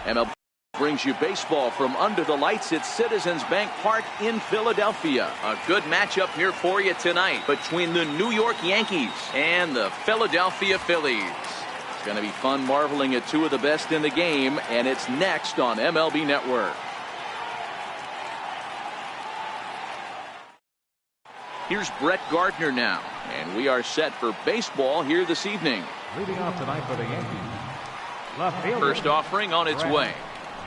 MLB brings you baseball from under the lights at Citizens Bank Park in Philadelphia. A good matchup here for you tonight between the New York Yankees and the Philadelphia Phillies. It's going to be fun marveling at two of the best in the game, and it's next on MLB Network. Here's Brett Gardner now, and we are set for baseball here this evening. Leading off tonight for the Yankees, left fielder, first offering on its way.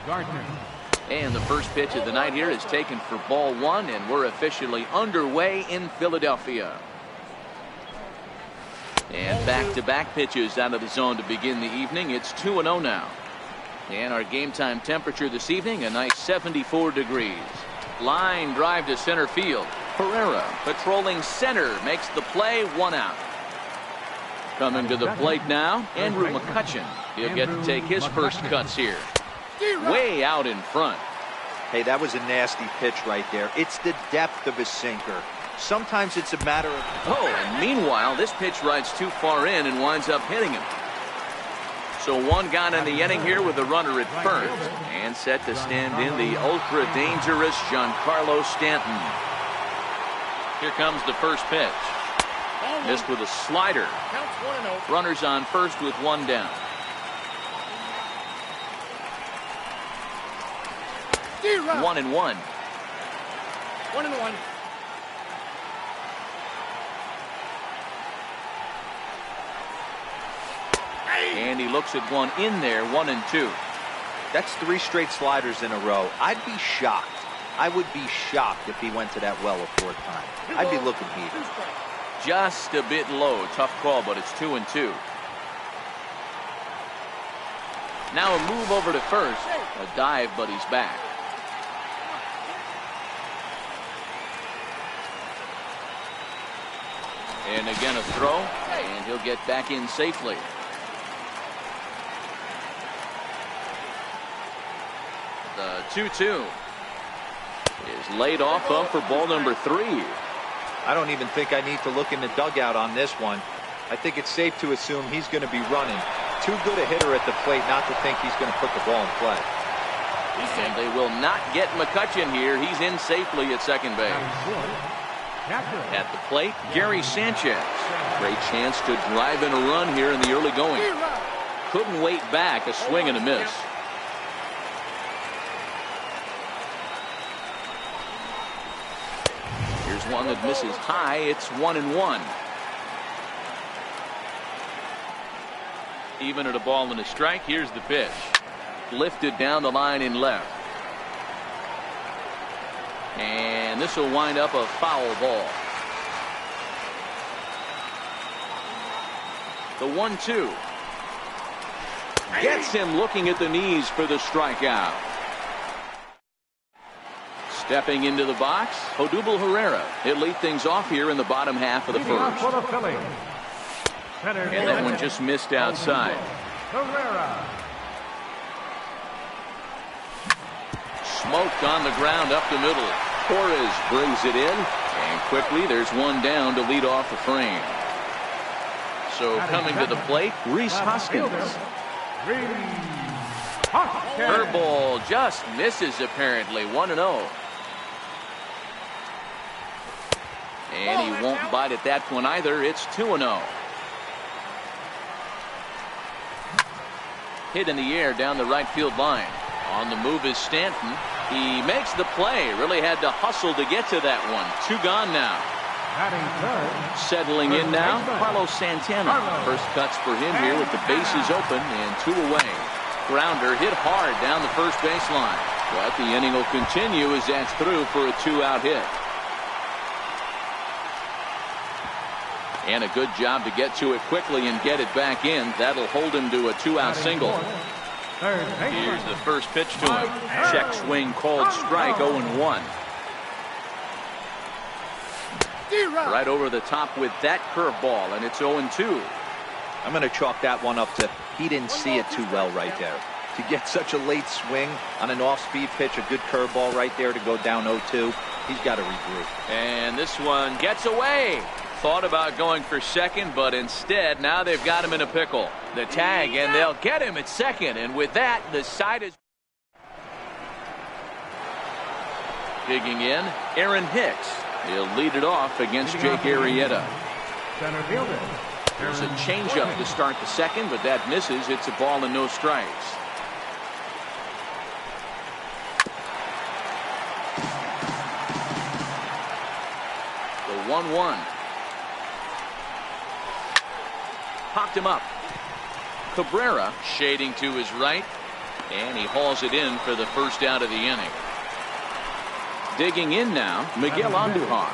Gardner. And the first pitch of the night here is taken for ball one, and we're officially underway in Philadelphia. And back-to-back pitches out of the zone to begin the evening. It's 2-0 now. And our game time temperature this evening, a nice 74 degrees. Line drive to center field. Herrera patrolling center makes the play, one out. Coming to the plate now, Andrew McCutchen. He'll get to take his first cuts here. Way out in front. Hey, that was a nasty pitch right there. It's the depth of his sinker. Sometimes it's a matter of... Oh, and meanwhile, this pitch rides too far in and winds up hitting him. So one gone in the inning here with a runner at first. And set to stand in the ultra-dangerous Giancarlo Stanton. Here comes the first pitch. Missed with a slider. Runners on first with one down. 1-1. 1-1. And he looks at one in there, 1-2. That's 3 straight sliders in a row. I'd be shocked. I would be shocked if he went to that well a 4th time. I'd be looking heated. Just a bit low. Tough call, but it's 2-2. Now a move over to first. A dive, but he's back. And again a throw, and he'll get back in safely. The 2-2 is laid off up for ball number 3. I don't even think I need to look in the dugout on this one. I think it's safe to assume he's going to be running. Too good a hitter at the plate not to think he's going to put the ball in play. And they will not get McCutchen here. He's in safely at second base. At the plate, Gary Sanchez. Great chance to drive in a run here in the early going. Couldn't wait back. A swing and a miss. Here's one that misses high. It's 1-1. Even at a ball and a strike. Here's the pitch. Lifted down the line in left. And this will wind up a foul ball. The 1-2 gets him looking at the knees for the strikeout. Stepping into the box, Odubel Herrera. He'll lead things off here in the bottom half of the first. And that one just missed outside. Smoked on the ground up the middle. Torres brings it in, and quickly there's one down to lead off the frame. So coming to the plate, Rhys Hoskins. Curveball just misses apparently. 1-0. And he won't bite at that one either. It's 2-0. Hit in the air down the right field line. On the move is Stanton. He makes the play. Really had to hustle to get to that one. 2 gone now. Settling in now, Carlos Santana. First cuts for him here with the bases open and 2 away. Grounder hit hard down the first baseline. But the inning will continue as that's through for a 2-out hit. And a good job to get to it quickly and get it back in. That'll hold him to a 2-out single. Here's the first pitch to him. Check swing called strike. 0-1. Right over the top with that curveball, and it's 0-2. I'm going to chalk that one up to he didn't see it too well right there. To get such a late swing on an off-speed pitch, a good curveball right there to go down 0-2, he's got to regroup. And this one gets away. Thought about going for second, but instead now they've got him in a pickle. The tag, and they'll get him at second, and with that the side is Digging in, Aaron Hicks. He'll lead it off against Jake Arrieta. Center fielder. There's a changeup to start the second, but that misses. It's a ball and no strikes. The 1-1. Popped him up. Cabrera shading to his right, and he hauls it in for the first out of the inning. Digging in now, Miguel Andujar.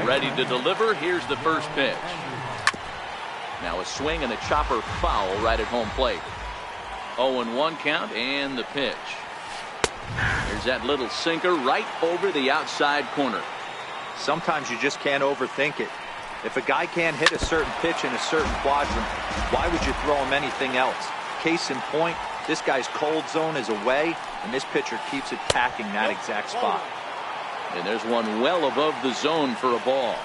Ready to deliver. Here's the first pitch. Now a swing and a chopper foul right at home plate. 0-1 count and the pitch. There's that little sinker right over the outside corner. Sometimes you just can't overthink it. If a guy can't hit a certain pitch in a certain quadrant, why would you throw him anything else? Case in point, this guy's cold zone is away, and this pitcher keeps attacking that exact spot. And there's one well above the zone for a ball.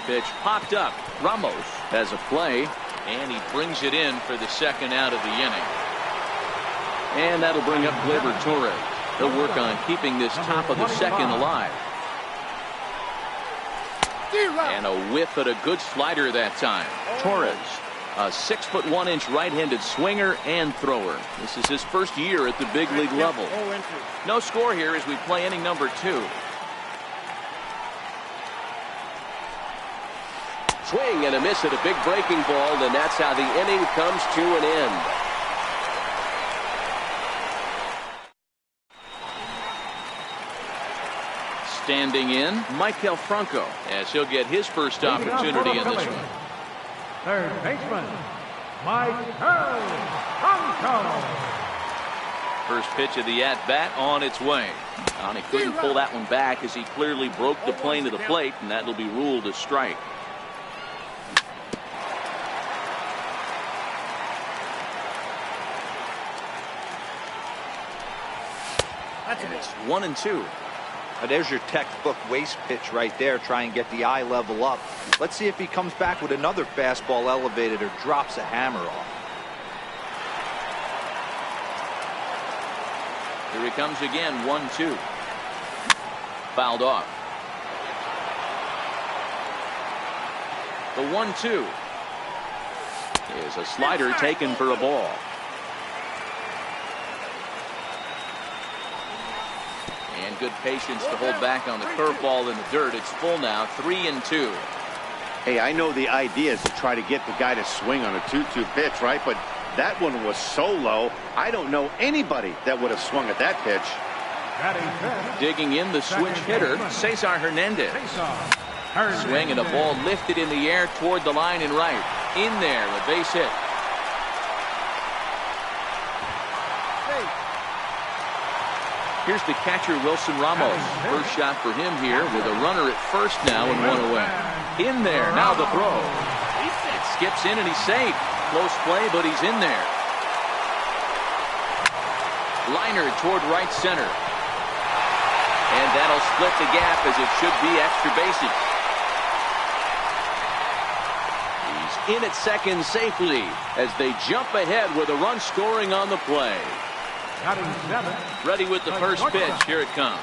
Pitch popped up. Ramos has a play, and he brings it in for the second out of the inning. And that'll bring up Gleyber Torres. He'll work on keeping this top of the second alive. And a whiff at a good slider that time. Torres, a 6'1" right-handed swinger and thrower. This is his first year at the big league level. No score here as we play inning number 2. Swing and a miss at a big breaking ball, and that's how the inning comes to an end. Standing in, Maikel Franco, as he'll get his first opportunity in this one. Third baseman, Maikel Franco. First pitch of the at-bat on its way. And he couldn't pull that one back as he clearly broke the plane to the plate, and that'll be ruled a strike. And it's 1-2. Now there's your textbook waste pitch right there. Try and get the eye level up. Let's see if he comes back with another fastball elevated or drops a hammer off. Here he comes again, 1-2. Fouled off. The 1-2 is a slider taken for a ball. And good patience to hold back on the curveball in the dirt. It's full now, 3-2. Hey, I know the idea is to try to get the guy to swing on a 2-2 pitch, right? But that one was so low, I don't know anybody that would have swung at that pitch. Digging in, the switch hitter, Cesar Hernandez. Swing and a ball lifted in the air toward the line and right. In there, a base hit. Here's the catcher, Wilson Ramos. First shot for him here with a runner at first now and one away. In there, now the throw. It skips in and he's safe. Close play, but he's in there. Liner toward right center. And that'll split the gap as it should be extra bases. He's in at second safely as they jump ahead with a run scoring on the play. Ready with the first pitch. Here it comes.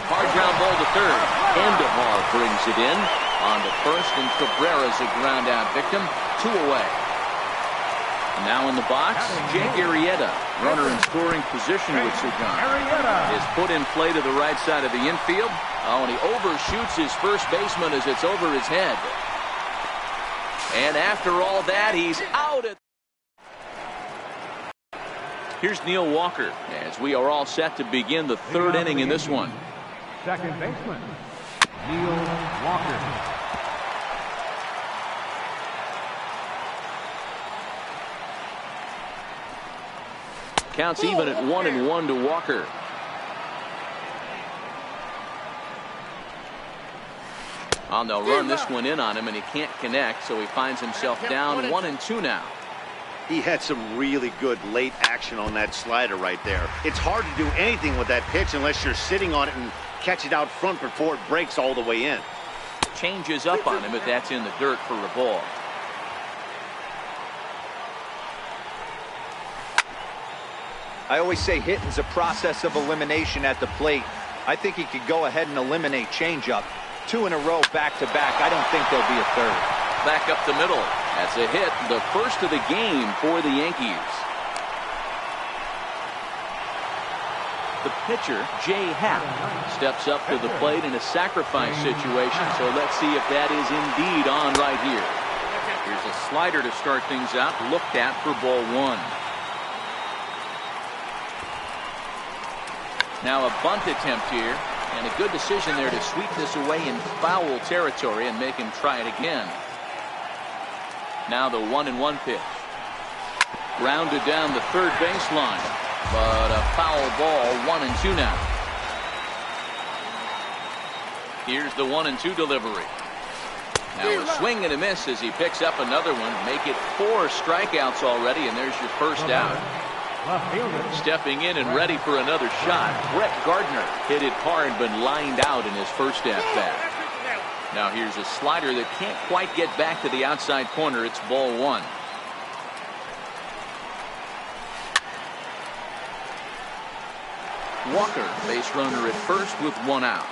Hard ground ball to third. Andujar brings it in. On to first, and Cabrera's a ground out victim. 2 away. Now in the box, Jake Arrieta. Runner in scoring position with Cigar. Is put in play to the right side of the infield. Oh, and he overshoots his first baseman as it's over his head. And after all that, he's out at. Here's Neil Walker as we are all set to begin the third inning in this one. Second baseman, Neil Walker. Counts even at 1-1 to Walker. Oh, they'll run this one in on him, and he can't connect, so he finds himself down 1-2 now. He had some really good late action on that slider right there. It's hard to do anything with that pitch unless you're sitting on it and catch it out front before it breaks all the way in. Changes up on him if that's in the dirt for a ball. I always say hitting's a process of elimination at the plate. I think he could go ahead and eliminate changeup. 2 in a row back-to-back. I don't think there'll be a third. Back up the middle. That's a hit, the first of the game for the Yankees. The pitcher, Jay Happ, steps up to the plate in a sacrifice situation, so let's see if that is indeed on right here. Here's a slider to start things out, looked at for ball 1. Now a bunt attempt here, and a good decision there to sweep this away in foul territory and make him try it again. Now the 1-1 pitch. Grounded down the third baseline, but a foul ball. 1-2 now. Here's the 1-2 delivery. Now a swing and a miss as he picks up another one. Make it 4 strikeouts already, and there's your first out. Stepping in and ready for another shot, Brett Gardner hit it hard but lined out in his first at-bat. Now here's a slider that can't quite get back to the outside corner. It's ball 1. Walker, base runner at first with 1 out.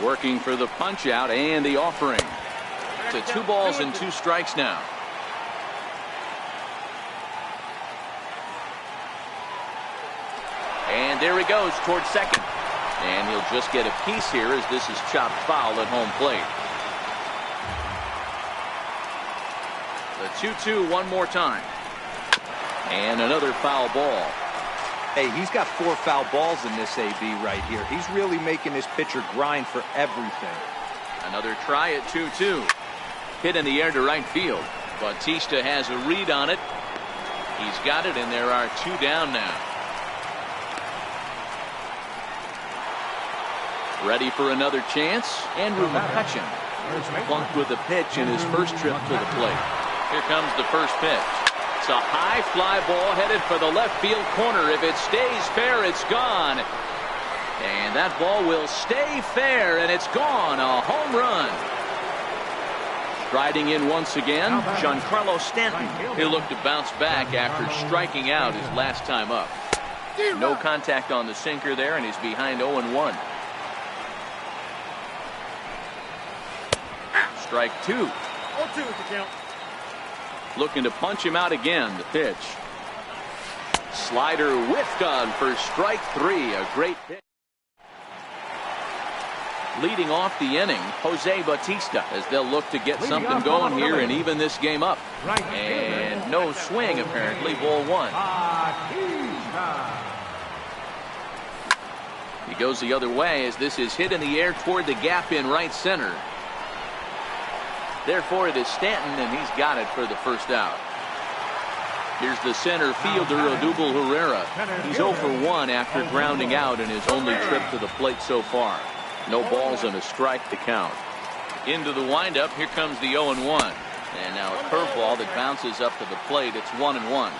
Working for the punch out and the offering. To 2 balls and 2 strikes now. And there he goes towards second. And he'll just get a piece here as this is chopped foul at home plate. The 2-2 one more time. And another foul ball. Hey, he's got 4 foul balls in this AB right here. He's really making his pitcher grind for everything. Another try at 2-2. Hit in the air to right field. Bautista has a read on it. He's got it, and there are 2 down now. Ready for another chance. Andrew McCutchen plunked with a pitch in his first trip to the plate. Here comes the first pitch. It's a high fly ball headed for the left field corner. If it stays fair, it's gone. And that ball will stay fair, and it's gone. A home run. Striding in once again, Giancarlo Stanton. He'll look to bounce back after striking out his last time up. No contact on the sinker there, and he's behind 0-1. Strike 2. 0-2 is the count. Looking to punch him out again. The pitch. Slider whiffed on for strike 3. A great pitch. Leading off the inning, Jose Bautista, as they'll look to get something going here and even this game up. And no swing, apparently. Ball 1. He goes the other way as this is hit in the air toward the gap in right center. Therefore, it is Stanton, and he's got it for the first out. Here's the center fielder, Odubel Herrera. He's 0 for 1 after grounding out in his only trip to the plate so far. No balls and a strike to count. Into the windup, here comes the 0-1. And now a curveball that bounces up to the plate. It's 1-1.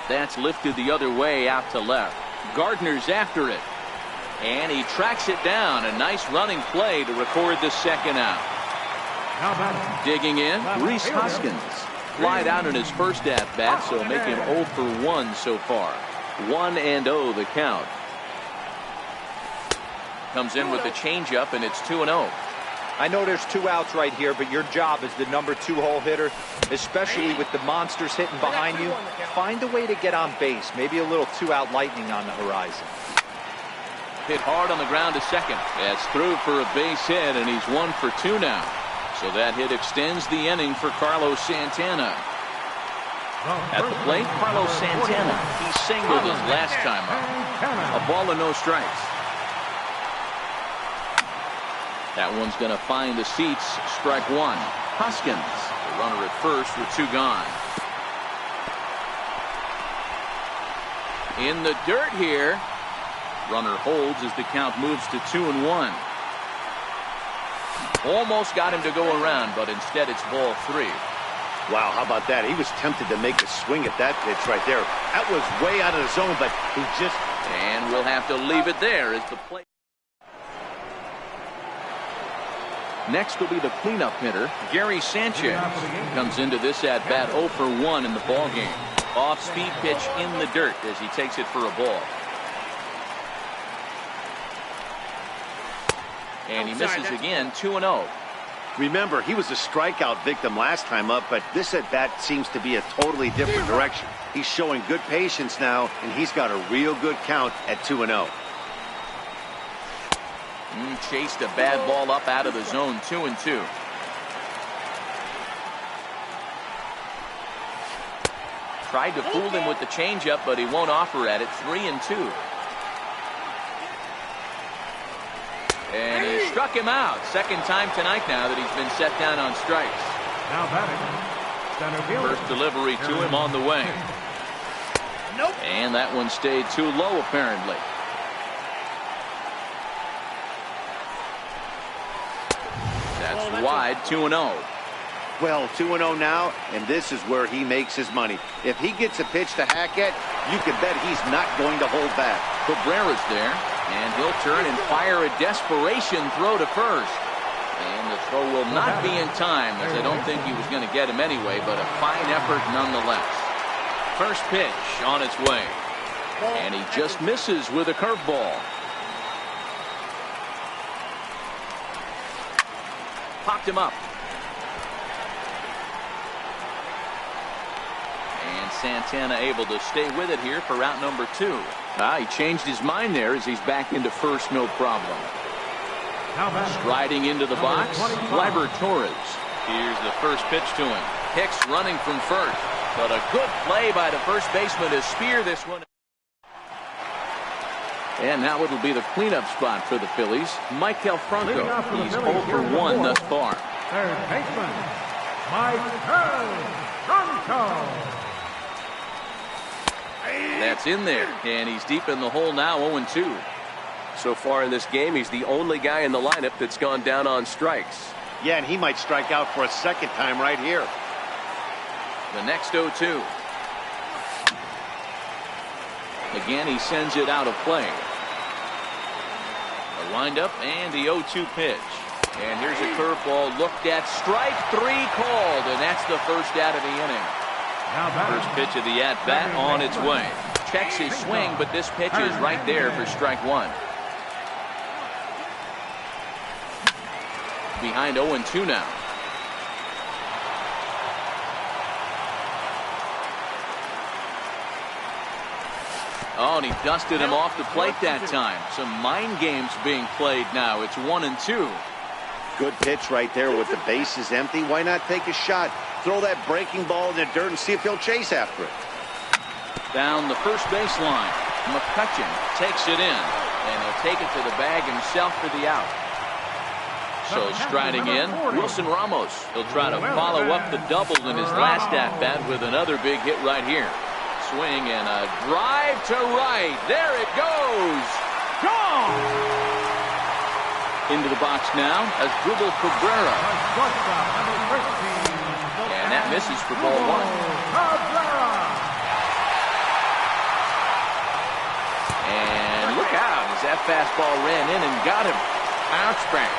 That's lifted the other way out to left. Gardner's after it. And he tracks it down. A nice running play to record the second out. Digging in, Rhys Hoskins. Flied out in his first at-bat, so make him 0 for 1 so far. 1-0 the count. Comes in with the changeup, and it's 2-0. I know there's 2 outs right here, but your job as the number 2 hole hitter, especially with the monsters hitting behind you, find a way to get on base. Maybe a little 2-out lightning on the horizon. Hit hard on the ground to second. That's through for a base hit, and he's 1 for 2 now. So that hit extends the inning for Carlos Santana. At the plate, Carlos Santana. He singled his last time up. A ball and no strikes. That one's going to find the seats. Strike 1. Hoskins, the runner at first with 2 gone. In the dirt here. Runner holds as the count moves to 2-1. Almost got him to go around, but instead it's ball 3. Wow, how about that? He was tempted to make a swing at that pitch right there. That was way out of the zone, but he just... And we'll have to leave it there as the play. Next will be the cleanup hitter, Gary Sanchez. Comes into this at-bat 0 for 1 in the ballgame. Off-speed pitch in the dirt as he takes it for a ball. And he misses again, 2-0. Remember, he was a strikeout victim last time up, but this at-bat seems to be a totally different direction. He's showing good patience now, and he's got a real good count at 2-0. Chased a bad ball up out of the zone, 2-2. Tried to fool him with the changeup, but he won't offer at it, 3-2. And he struck him out. Second time tonight now that he's been set down on strikes. Now batting, center fielder. First delivery to him on the way. Nope. And that one stayed too low, apparently. That's wide, 2-0. Well, 2-0 now, and this is where he makes his money. If he gets a pitch to hack at, you can bet he's not going to hold back. Cabrera's there, and he'll turn and fire a desperation throw to first. And the throw will not be in time, as I don't think he was going to get him anyway, but a fine effort nonetheless. First pitch on its way. And he just misses with a curveball. Popped him up. And Santana able to stay with it here for route number 2. He changed his mind there as he's back into first, no problem. Striding into the box, Gleyber Torres. Here's the first pitch to him. Hicks running from first. But a good play by the first baseman to spear this one. And now it'll be the cleanup spot for the Phillies. Michael Franco. He's 0 for 1 thus far. Third baseman, Michael Franco. That's in there. And he's deep in the hole now, 0-2. So far in this game, he's the only guy in the lineup that's gone down on strikes. Yeah, and he might strike out for a second time right here. The next 0-2. Again, he sends it out of play. The windup and the 0-2 pitch. And here's a curveball looked at. Strike 3 called, and that's the first out of the inning. First pitch of the at-bat on its way. Checks his swing, but this pitch is right there for strike 1. Behind 0-2 now. Oh, and he dusted him off the plate that time. Some mind games being played now. It's 1-2. Good pitch right there with the bases empty. Why not take a shot? Throw that breaking ball in the dirt and see if he'll chase after it. Down the first baseline. McCutcheon takes it in, and he'll take it to the bag himself for the out. So striding in, Wilson Ramos. He'll try to follow up the double in his last at-bat with another big hit right here. Swing and a drive to right. There it goes. Gone! Into the box now as Dribble Cabrera. And that misses for ball 1. And look out as that fastball ran in and got him. Bounce back.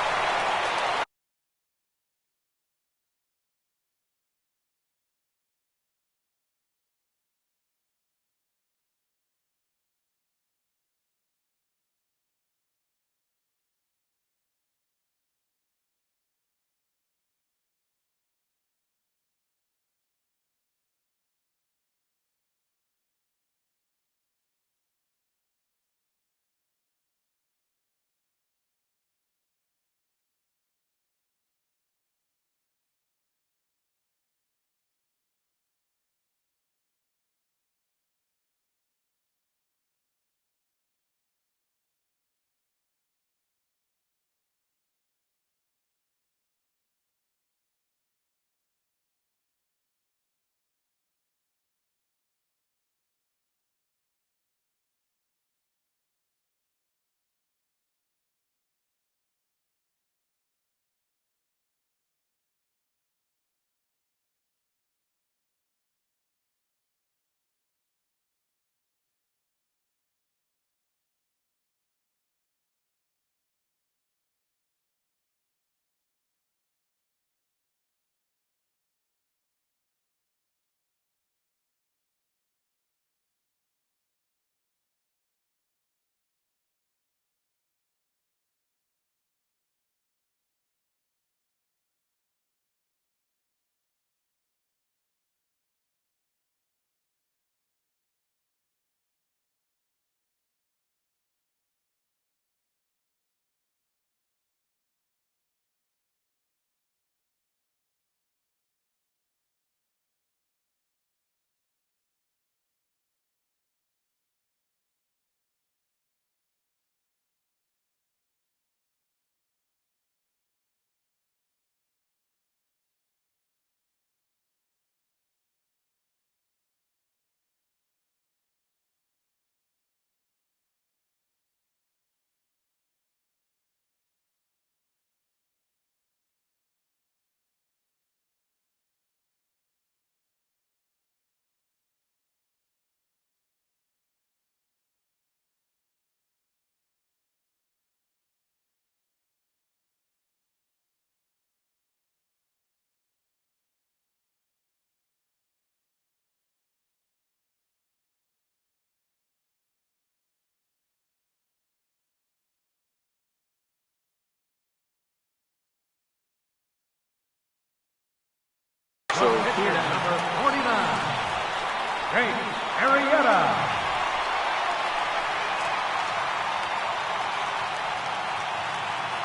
pitcher, number 49, Jake Arrieta.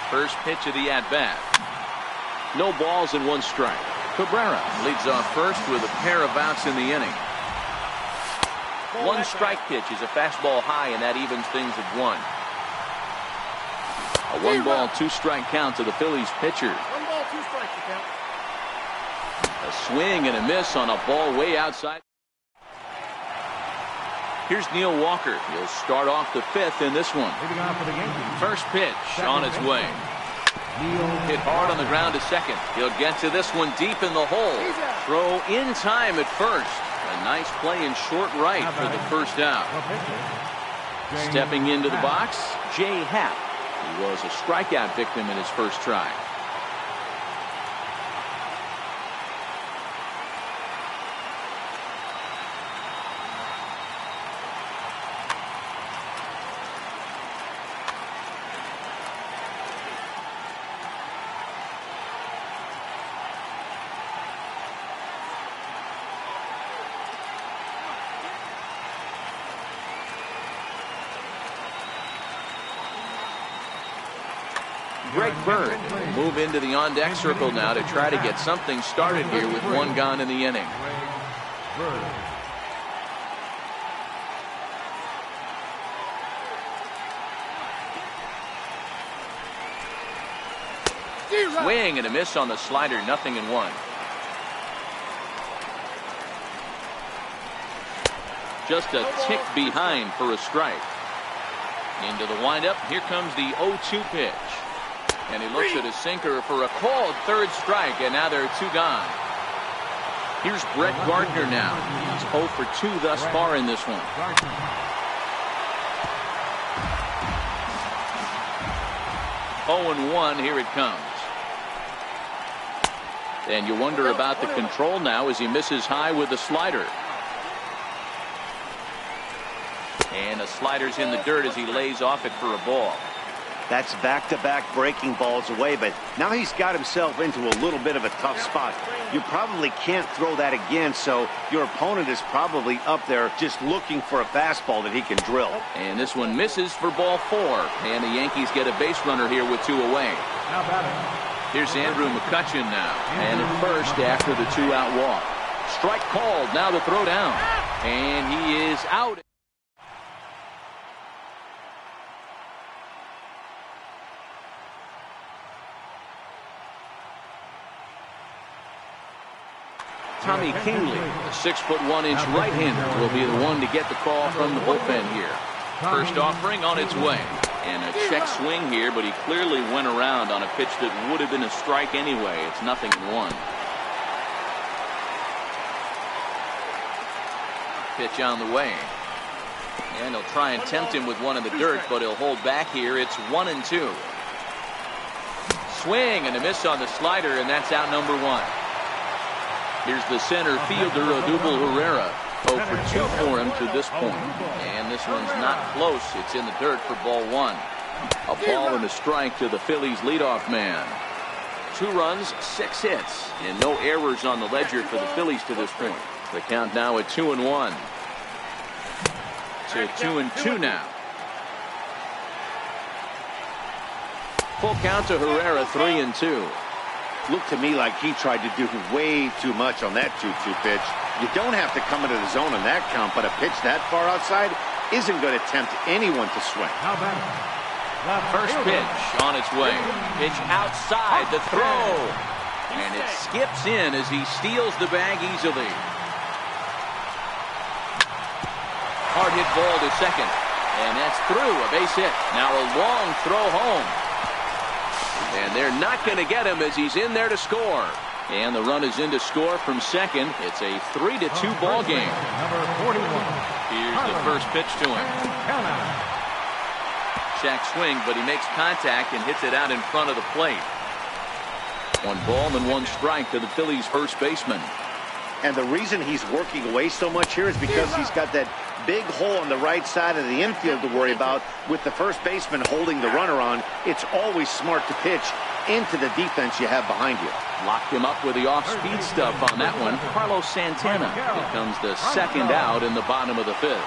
First pitch of the at-bat. No balls and one strike. Cabrera leads off first with a pair of outs in the inning. One strike pitch is a fastball high, and that evens things at one. A 1-ball, 2-strike count to the Phillies pitcher. 1 ball, 2 strikes, you count. A swing and a miss on a ball way outside. Here's Neil Walker. He'll start off the 5th in this one. Leading off for the Yankees. First pitch on its way. Hit hard on the ground to second. He'll get to this one deep in the hole. Throw in time at first. A nice play in short right for the first out. Stepping into the box, Jay Happ. He was a strikeout victim in his first try. Greg Bird will move into the on-deck circle now to try to get something started here with 1 gone in the inning. Swing and a miss on the slider, 0-1. Just a tick behind for a strike. Into the windup, here comes the 0-2 pitch. And he looks at his sinker for a called third strike, and now there are 2 gone. Here's Brett Gardner now. He's 0 for 2 thus far in this one. 0-1, here it comes. And you wonder about the control now as he misses high with the slider. And the slider's in the dirt as he lays off it for a ball. That's back-to-back breaking balls away, but now he's got himself into a little bit of a tough spot. You probably can't throw that again, so your opponent is probably up there just looking for a fastball that he can drill. And this one misses for ball 4. And the Yankees get a base runner here with 2 away. Here's Andrew McCutchen now. And at first after the 2-out walk. Strike called, now the throw down. And he is out. Tommy Kingley, the 6'1" right-hander, will be the one to get the call from the bullpen here. First offering on its way. And a check swing here, but he clearly went around on a pitch that would have been a strike anyway. It's 0-1. Pitch on the way. And he'll try and tempt him with one in the dirt, but he'll hold back here. It's 1-2. Swing and a miss on the slider, and that's out number 1. Here's the center fielder, Odubel Herrera. 0 for 2 for him to this point. And this one's not close. It's in the dirt for ball 1. A ball and a strike to the Phillies leadoff man. 2 runs, 6 hits, and no errors on the ledger for the Phillies to this point. The count now at 2-1. To 2-2 now. Full count to Herrera, 3-2. Looked to me like he tried to do way too much on that 2-2 pitch. You don't have to come into the zone on that count, but a pitch that far outside isn't going to tempt anyone to swing. First pitch on its way. Pitch outside the throw. And it skips in as he steals the bag easily. Hard hit ball to second. And that's through, a base hit. Now a long throw home. And they're not going to get him as he's in there to score. And the run is in to score from second. It's a 3-2 ball game. Here's the first pitch to him. Shack swing, but he makes contact and hits it out in front of the plate. 1 ball and 1 strike to the Phillies first baseman. And the reason he's working away so much here is because he's got that big hole on the right side of the infield to worry about. With the first baseman holding the runner on, it's always smart to pitch into the defense you have behind you. Locked him up with the off-speed stuff on that one. Carlos Santana becomes the second out in the bottom of the fifth.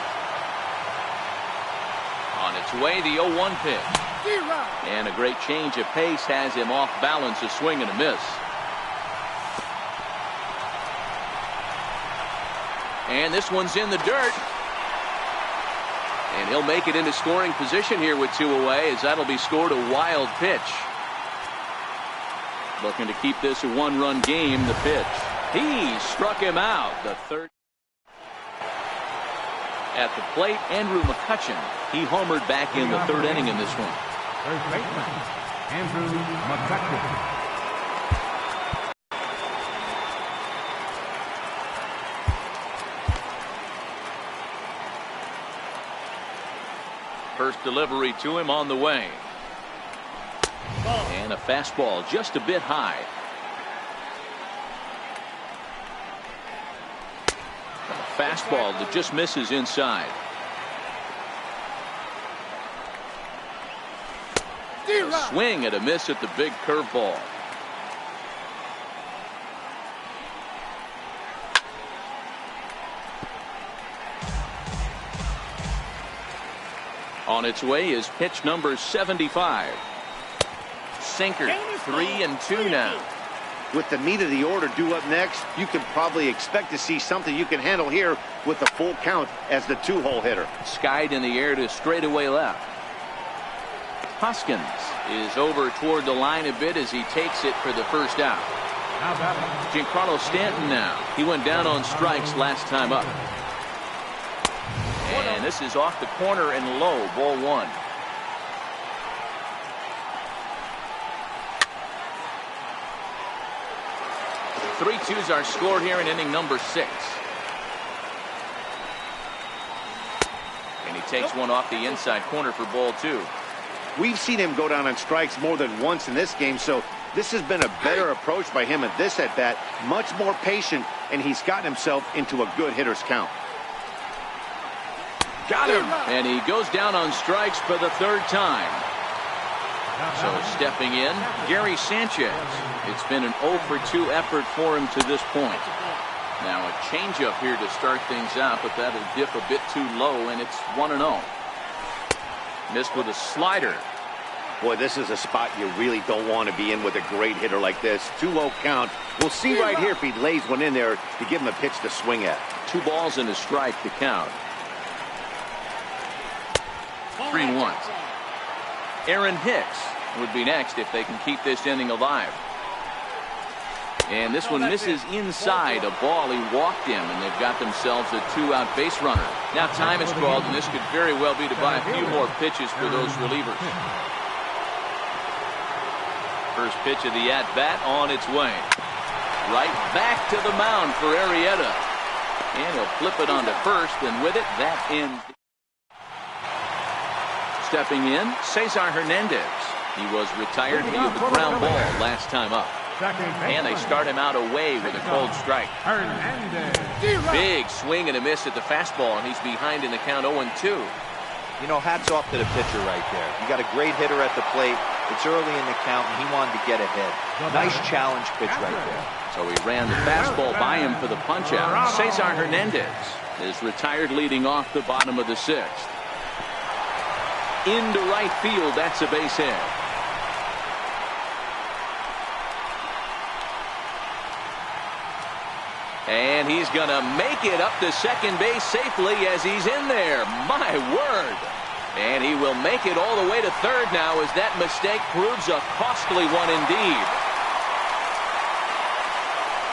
On its way, the 0-1 pitch. And a great change of pace has him off balance, a swing and a miss. And this one's in the dirt. And he'll make it into scoring position here with 2 away, as that'll be scored a wild pitch. Looking to keep this a 1-run game. The pitch. He struck him out. The third. At the plate, Andrew McCutchen. He homered back in the 3rd inning in this one. First baseman, Andrew McCutchen. First delivery to him on the way. And a fastball just a bit high. A fastball that just misses inside. A swing and a miss at the big curveball. On its way is pitch number 75. Sinker, 3-2 now. With the meat of the order due up next, you can probably expect to see something you can handle here with a full count as the 2-hole hitter. Skied in the air to straightaway left. Hoskins is over toward the line a bit as he takes it for the first out. Giancarlo Stanton now. He went down on strikes last time up. And this is off the corner and low, ball 1. Three twos are scored here in inning number 6. And he takes one off the inside corner for ball 2. We've seen him go down on strikes more than once in this game, so this has been a better approach by him at this at-bat. Much more patient, and he's gotten himself into a good hitter's count. Got him! And he goes down on strikes for the 3rd time. So stepping in, Gary Sanchez. It's been an 0 for 2 effort for him to this point. Now a changeup here to start things out, but that'll dip a bit too low, and it's 1-0. Missed with a slider. Boy, this is a spot you really don't want to be in with a great hitter like this. 2-0 count. We'll see right here if he lays one in there to give him a pitch to swing at. 2 balls and a strike to count. 3-1. Aaron Hicks would be next if they can keep this inning alive. And this one misses inside a ball. He walked him, and they've got themselves a 2-out base runner. Now time is called, and this could very well be to buy a few more pitches for those relievers. First pitch of the at-bat on its way. Right back to the mound for Arrieta. And he'll flip it onto first, and with it, that ends. Stepping in, Cesar Hernandez. He was retired due to the ground ball last time up. And they start him out away with a cold strike. Big swing and a miss at the fastball, and he's behind in the count 0-2. You know, hats off to the pitcher right there. You got a great hitter at the plate. It's early in the count, and he wanted to get ahead. Nice challenge pitch right there. So he ran the fastball by him for the punch-out. Cesar Hernandez is retired leading off the bottom of the 6th. Into right field, that's a base hit. And he's going to make it up to second base safely as he's in there. My word. And he will make it all the way to third now as that mistake proves a costly one indeed.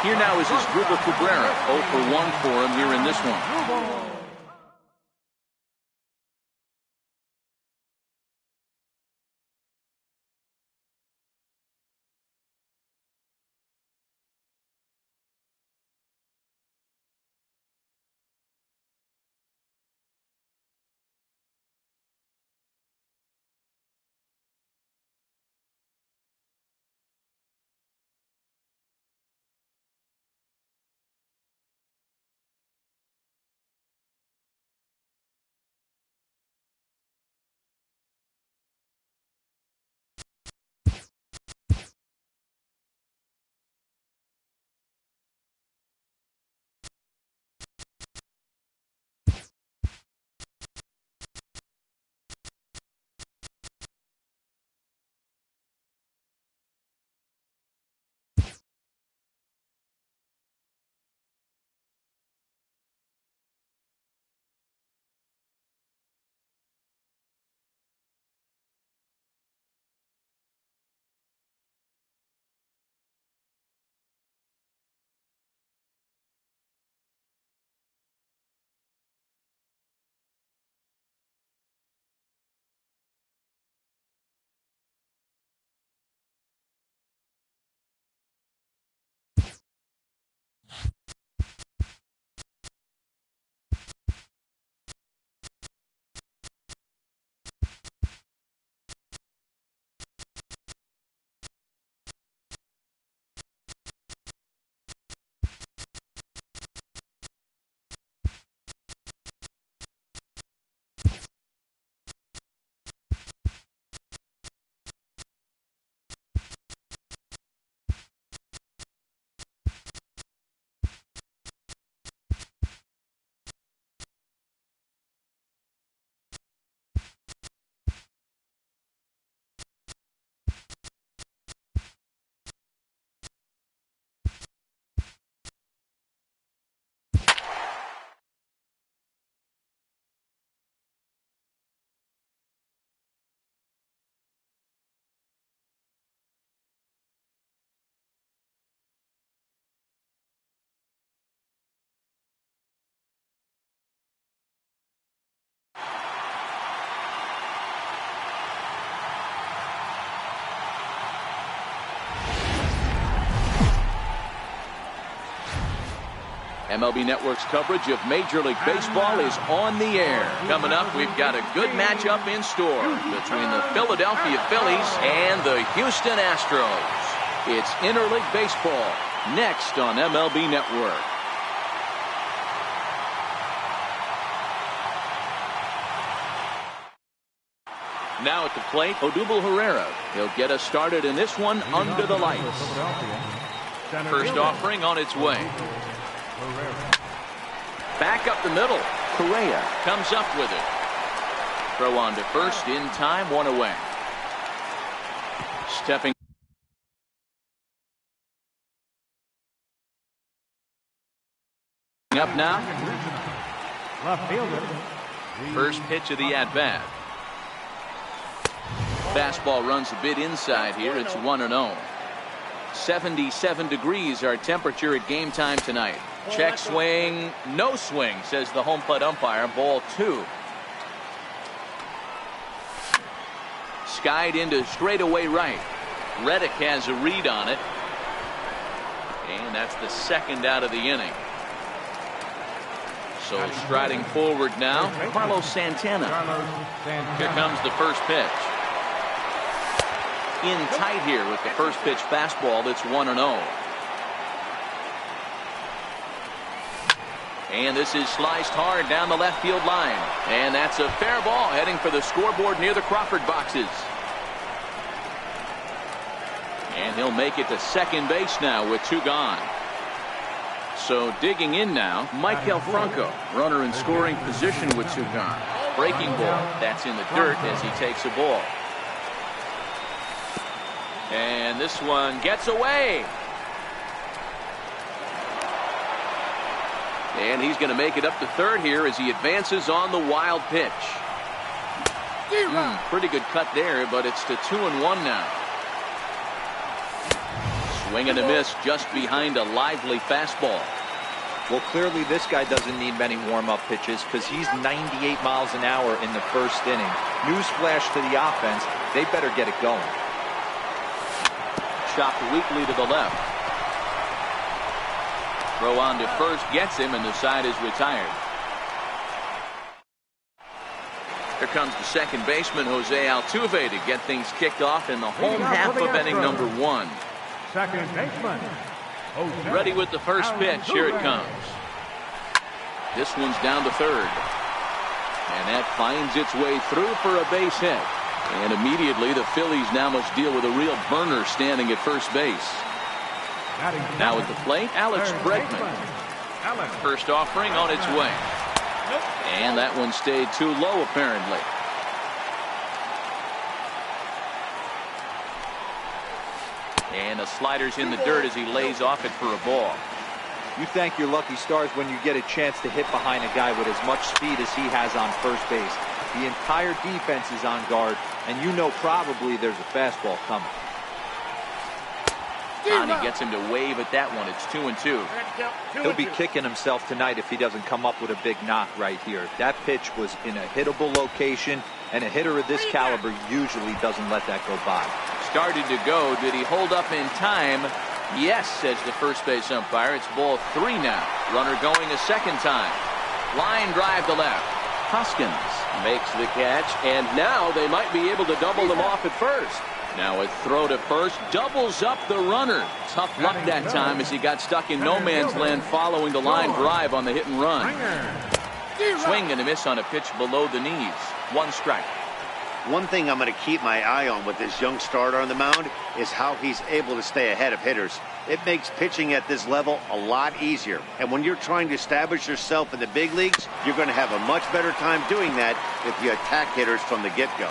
Here now is his Gruber Cabrera. 0 for 1 for him here in this one. MLB Network's coverage of Major League Baseball is on the air. Coming up, we've got a good matchup in store between the Philadelphia Phillies and the Houston Astros. It's Interleague Baseball next on MLB Network. Now at the plate, Odubel Herrera. He'll get us started in this one under the lights. First offering on its way. Back up the middle. Correa comes up with it. Throw on to first in time, one away. Stepping up now. Left fielder. First pitch of the at-bat. Fastball runs a bit inside here. It's 1-0. 77 degrees our temperature at game time tonight. Check swing, no swing, says the home plate umpire. Ball 2. Skied into straightaway right. Reddick has a read on it. And that's the second out of the inning. So striding forward now, Carlos Santana. Here comes the first pitch. In tight here with the first pitch fastball. That's 1-0. And this is sliced hard down the left field line. And that's a fair ball heading for the scoreboard near the Crawford boxes. And he'll make it to second base now with 2 gone. So digging in now, Michael Franco, runner in scoring position with 2 gone. Breaking ball, that's in the dirt as he takes a ball. And this one gets away. And he's going to make it up to third here as he advances on the wild pitch. Pretty good cut there, but it's to 2-1 now. Swing and a miss just behind a lively fastball. Well, clearly this guy doesn't need many warm-up pitches because he's 98 miles an hour in the first inning. Newsflash to the offense, they better get it going. Chopped weakly to the left. Throw on to first gets him, and the side is retired. Here comes the second baseman, Jose Altuve, to get things kicked off in the home half of inning number 1. Second baseman. Jose Ready with the first pitch. Here it comes. This one's down to third. And that finds its way through for a base hit. And immediately the Phillies now must deal with a real burner standing at first base. Now at the plate, Alex Bregman. First offering on its way. And that one stayed too low apparently. And the slider's in the dirt as he lays off it for a ball. You thank your lucky stars when you get a chance to hit behind a guy with as much speed as he has on first base. The entire defense is on guard, and you know probably there's a fastball coming. And he gets him to wave at that one. It's 2-2. He'll be kicking himself tonight if he doesn't come up with a big knock right here. That pitch was in a hittable location, and a hitter of this caliber usually doesn't let that go by. Started to go. Did he hold up in time? Yes, says the first base umpire. It's ball 3 now. Runner going a second time. Line drive to left. Hoskins Makes the catch, and now they might be able to double them off at first. now a throw to first, doubles up the runner. Tough luck that time as he got stuck in no man's land following the line drive on the hit and run. Swing and a miss on a pitch below the knees. 1 strike. One thing I'm going to keep my eye on with this young starter on the mound is how he's able to stay ahead of hitters. It makes pitching at this level a lot easier. And when you're trying to establish yourself in the big leagues, you're going to have a much better time doing that if you attack hitters from the get-go.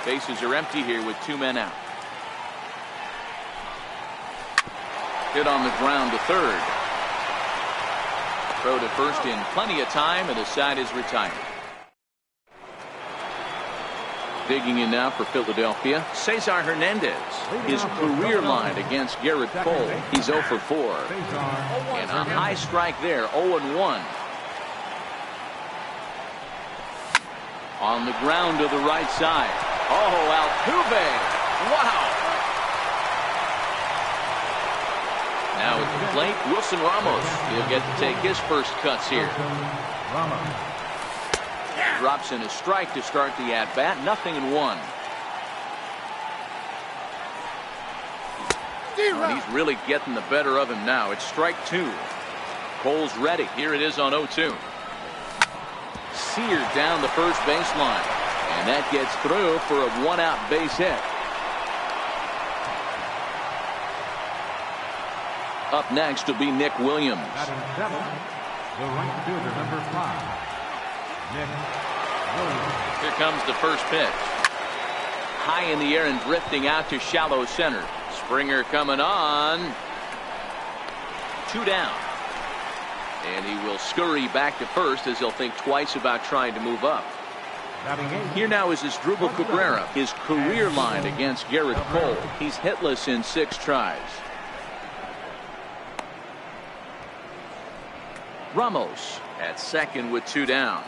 Bases are empty here with 2 men out. Hit on the ground to third. Throw to first in plenty of time, and the side is retired. Digging in now for Philadelphia, Cesar Hernandez. His career line against Garrett Cole. He's 0 for 4. And a high strike there, 0-1. On the ground to the right side. Oh, Altuve. Wow. Now at the plate, Wilson Ramos. He'll get to take his first cuts here. Ramos. Drops in a strike to start the at-bat. 0-1. And he's really getting the better of him now. It's strike 2. Cole's ready. Here it is on 0-2. Seared down the first baseline. And that gets through for a 1-out base hit. Up next will be Nick Williams. Batting 7, the right fielder, number 5, Nick Williams. Here comes the first pitch. High in the air and drifting out to shallow center. Springer coming on. 2 down. And he will scurry back to first as he'll think twice about trying to move up. Batting 8. Here now is Asdrubal Cabrera. His career line against Garrett Cole. He's hitless in 6 tries. Ramos at second with 2 down.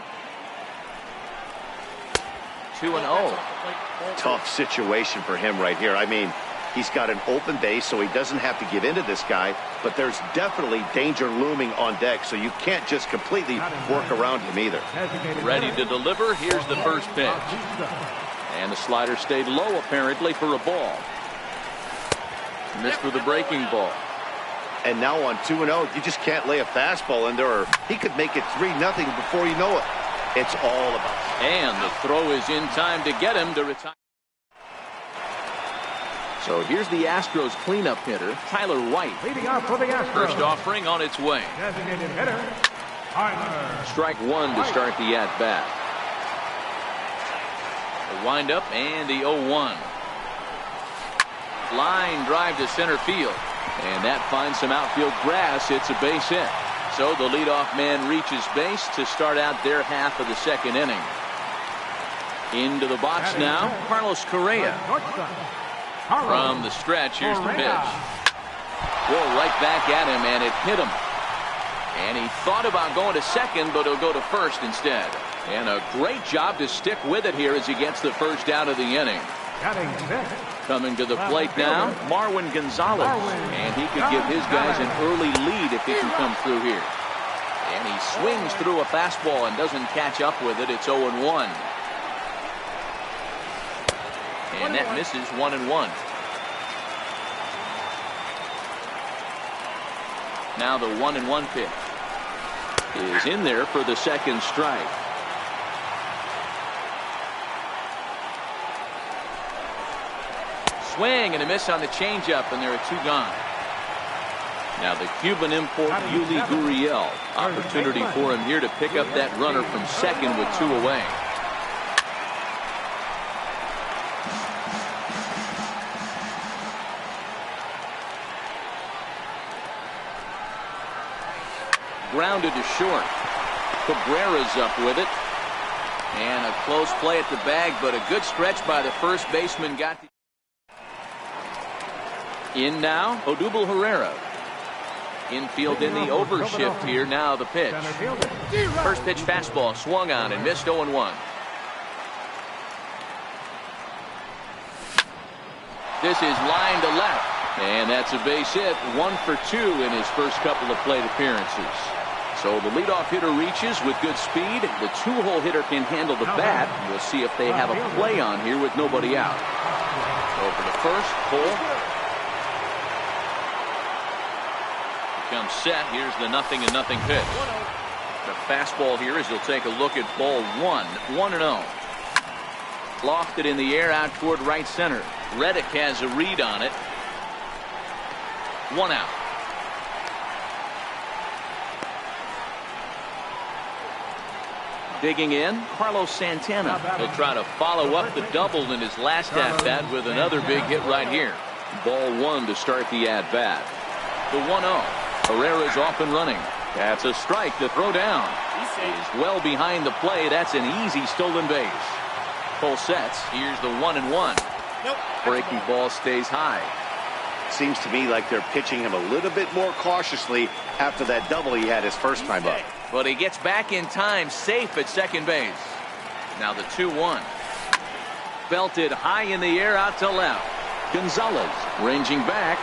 2-0. Tough situation for him right here. I mean, he's got an open base, so he doesn't have to give in to this guy, but there's definitely danger looming on deck, so you can't just completely work around him either. Ready to deliver. Here's the first pitch. And the slider stayed low apparently for a ball. Missed with a breaking ball. And now on 2-0, you just can't lay a fastball in there, or he could make it 3-0 before you know it. It's all about. And the throw is in time to get him to retire. So here's the Astros cleanup hitter, Tyler White. Leading off for the Astros. First offering on its way. Designated hitter, Tyler. Strike 1 to start the at-bat. The windup and the 0-1. Line drive to center field. And that finds some outfield grass. It's a base hit. So the leadoff man reaches base to start out their half of the second inning. Into the box now, Carlos Correa. From the stretch, here's the pitch. Well, right back at him, and it hit him. And he thought about going to second, but he'll go to first instead. And a great job to stick with it here as he gets the first out of the inning. Coming to the plate now, Marwin Gonzalez. And he could give his guys an early lead if he can come through here. And he swings through a fastball and doesn't catch up with it. It's 0-1. And that misses 1-1. Now the 1-1 pitch is in there for the second strike. Swing and a miss on the changeup, and there are 2 gone. Now the Cuban import Yuli Gurriel. Opportunity for him here to pick up that runner from second with 2 away. Grounded to short. Cabrera's up with it. And a close play at the bag, but a good stretch by the first baseman. Got the in now, Odubel Herrera. Infield in the overshift here. Now the pitch. First pitch fastball swung on and missed 0-1. This is line to left. And that's a base hit. 1 for 2 in his first couple of plate appearances. So the leadoff hitter reaches with good speed. The 2-hole hitter can handle the bat. We'll see if they have a play on here with nobody out. Over to first, Cole. Comes set. Here's the 0-0 pitch. The fastball here as he'll take a look at ball 1. 1-0. Lofted in the air out toward right center. Reddick has a read on it. 1 out. Digging in, Carlos Santana. He'll try to follow up the double in his last at-bat with another big hit right here. Ball 1 to start the at-bat. The 1-0. Herrera's off and running. That's a strike to throw down. He's well behind the play. That's an easy stolen base. Cole sets. Here's the 1-1. Breaking ball stays high. Seems to me like they're pitching him a little bit more cautiously after that double he had his first time up. But he gets back in time, safe at second base. Now the 2-1. Belted high in the air out to left. Gonzalez ranging back.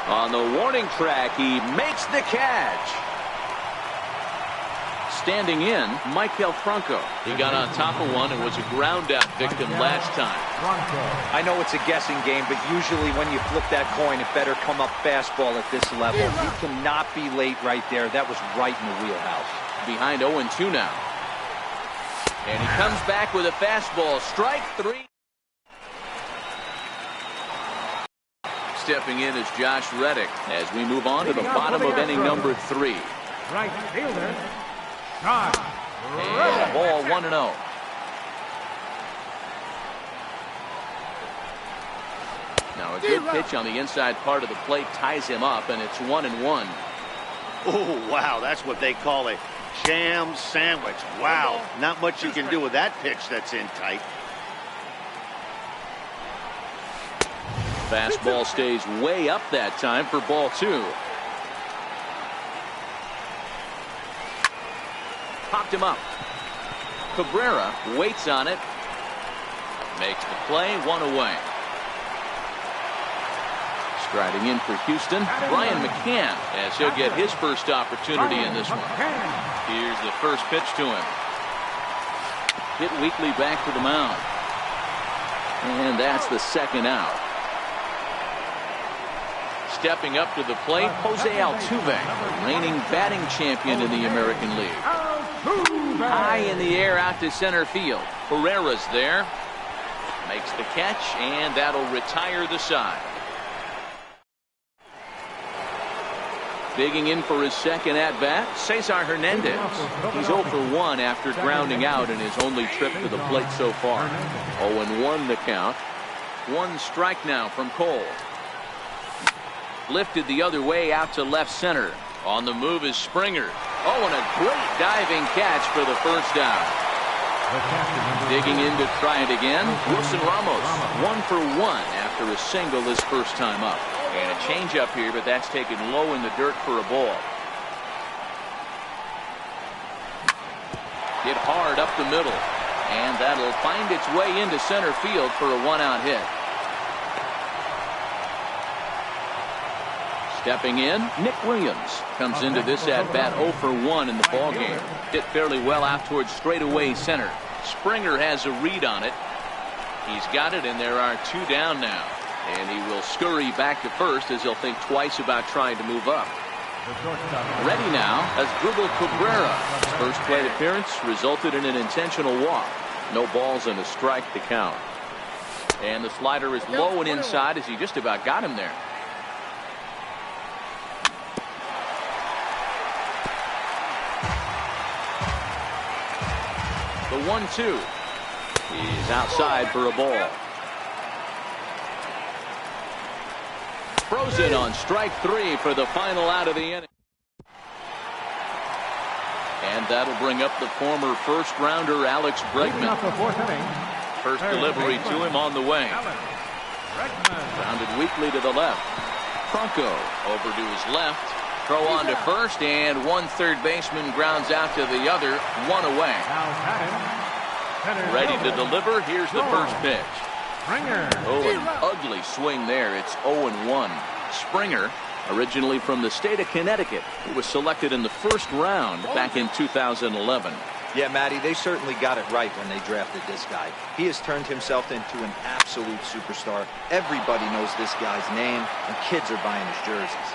On the warning track, he makes the catch. Standing in, Michael Franco. He got on top of one and was a ground out victim last time. I know it's a guessing game, but usually when you flip that coin, it better come up fastball at this level. You cannot be late right there. That was right in the wheelhouse. Behind 0-2 now. And he comes back with a fastball. Strike three. Stepping in is Josh Reddick as we move on to the bottom of inning number 3. Right fielder, Josh And ball 1-0. Now a good pitch on the inside part of the plate ties him up, and it's 1-1. Oh, wow, that's what they call a jam sandwich. Wow, not much you can do with that pitch that's in tight. Fastball stays way up that time for ball 2. Popped him up. Cabrera waits on it. Makes the play, 1 away. Striding in for Houston, Brian McCann, as he'll get his first opportunity in this one. Here's the first pitch to him. Hit weakly back to the mound. And that's the second out. Stepping up to the plate, Jose Altuve, reigning batting champion in the American League. High in the air out to center field. Pereira's there. Makes the catch, and that'll retire the side. Digging in for his second at-bat, Cesar Hernandez. He's 0 for 1 after grounding out in his only trip to the plate so far. 0-1 the count. 1 strike now from Cole. Lifted the other way out to left center. On the move is Springer. Oh, and a great diving catch for the first down. Digging in to try it again, Wilson Ramos. 1 for 1 after a single his first time up. And a changeup here, but that's taken low in the dirt for a ball. Hit hard up the middle. And that'll find its way into center field for a 1-out hit. Stepping in, Nick Williams comes into this at-bat 0 for 1 in the ballgame. Hit fairly well out towards straightaway center. Springer has a read on it. He's got it, and there are 2 down now. And he will scurry back to first as he'll think twice about trying to move up. Ready now as Dribble Cabrera. His first plate appearance resulted in an intentional walk. No balls and a strike to count. And the slider is low and inside as he just about got him there. The 1-2. He's outside for a ball. Frozen on strike 3 for the final out of the inning. And that'll bring up the former first-rounder Alex Bregman. First delivery to him on the way. Grounded weakly to the left. Franco over to his left. Throw on to first, and one third baseman grounds out to the other. 1 away. Ready to deliver. Here's the first pitch. Oh, an ugly swing there. It's 0-1. Springer, originally from the state of Connecticut, who was selected in the first round back in 2011. Yeah, Matty, they certainly got it right when they drafted this guy. He has turned himself into an absolute superstar. Everybody knows this guy's name, and kids are buying his jerseys.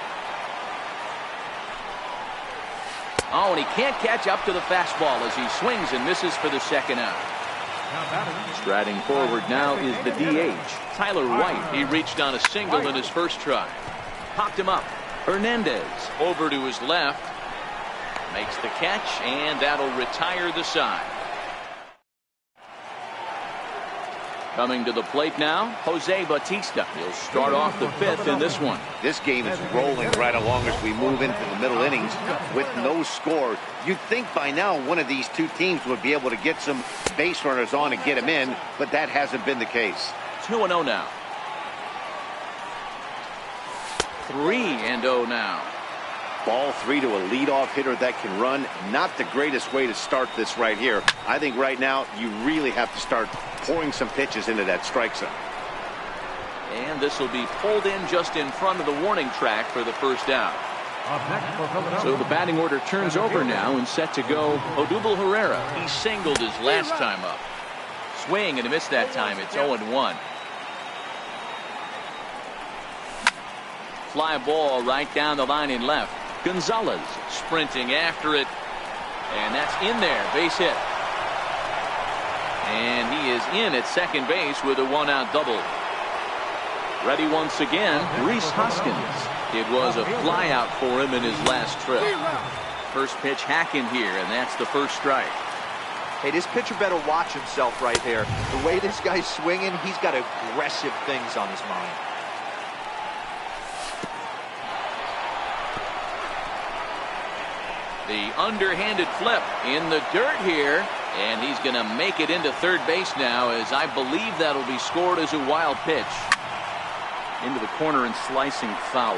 Oh, and he can't catch up to the fastball as he swings and misses for the second out. Striding forward now is the DH, Tyler White. He reached on a single in his first try. Popped him up. Hernandez over to his left. Makes the catch, and that'll retire the side. Coming to the plate now, Jose Bautista. He'll start off the 5th in this one. This game is rolling right along as we move into the middle innings with no score. You'd think by now one of these 2 teams would be able to get some base runners on and get them in, but that hasn't been the case. 2-0 now. 3-0 now. Ball 3 to a leadoff hitter that can run. Not the greatest way to start this right here. I think right now you really have to start pouring some pitches into that strike zone. And this will be pulled in just in front of the warning track for the first down. So the batting order turns over now and set to go Odubel Herrera. He singled his last time up. Swing and a miss that time. It's 0-1. Fly ball right down the line in left. Gonzalez sprinting after it. And that's in there. Base hit. And he is in at second base with a one-out double. Ready once again, Rhys Hoskins. It was a flyout for him in his last trip. First pitch hacking here, and that's the first strike. Hey, this pitcher better watch himself right here. The way this guy's swinging, he's got aggressive things on his mind. The underhanded flip in the dirt here, and he's going to make it into third base now, as I believe that'll be scored as a wild pitch. Into the corner and slicing foul.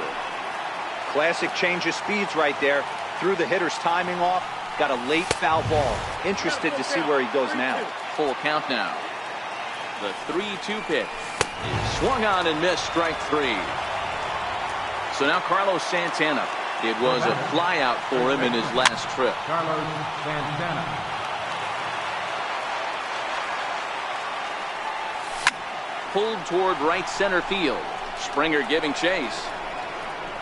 Classic change of speeds right there. Threw the hitter's timing off. Got a late foul ball. Interested to see where he goes now. Full count now. The 3-2 pitch is swung on and missed, strike three. So now Carlos Santana. It was a flyout for him in his last trip. Carlos Santana. Pulled toward right center field. Springer giving chase.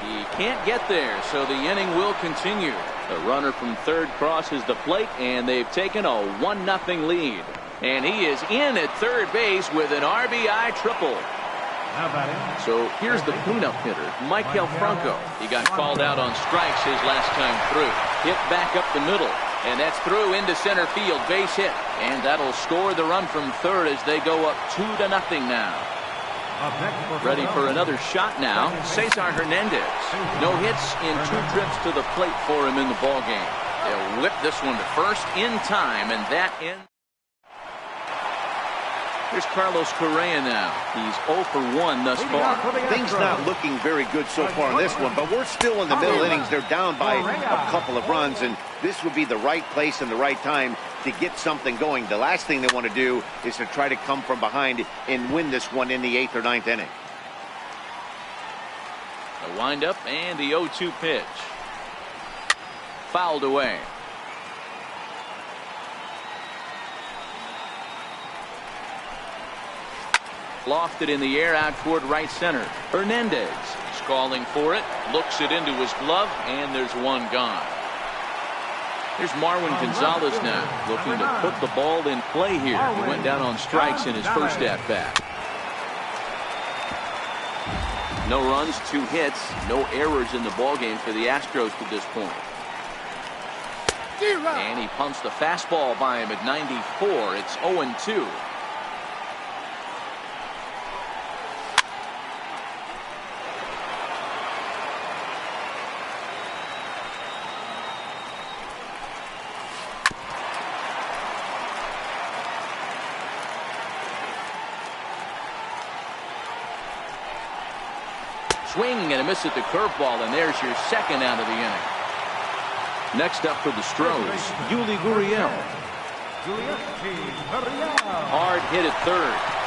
He can't get there, so the inning will continue. The runner from third crosses the plate, and they've taken a 1-0 lead. And he is in at third base with an RBI triple. So here's the cleanup hitter, Maikel Franco. He got called out on strikes his last time through. Hit back up the middle, and that's through into center field, base hit. And that'll score the run from third as they go up 2-0 now. Ready for another shot now, Cesar Hernandez. No hits in 2 trips to the plate for him in the ballgame. They'll whip this one to first in time, and that ends. Here's Carlos Correa now. He's 0 for 1 thus far. Things not looking very good so far in this one, but we're still in the middle innings. They're down by a couple of runs, and this would be the right place and the right time to get something going. The last thing they want to do is to try to come from behind and win this one in the 8th or 9th inning. The windup and the 0-2 pitch. Fouled away. Lofted in the air out toward right center. Hernandez is calling for it. Looks it into his glove, and there's one gone. Here's Marwin Gonzalez now, looking to put the ball in play here. He went down on strikes in his first at-bat. No runs, 2 hits, no errors in the ballgame for the Astros to this point. And he pumps the fastball by him at 94. It's 0-2. Swing and a miss at the curveball, and there's your second out of the inning. Next up for the Stros, Yuli Gurriel. Hard hit at third.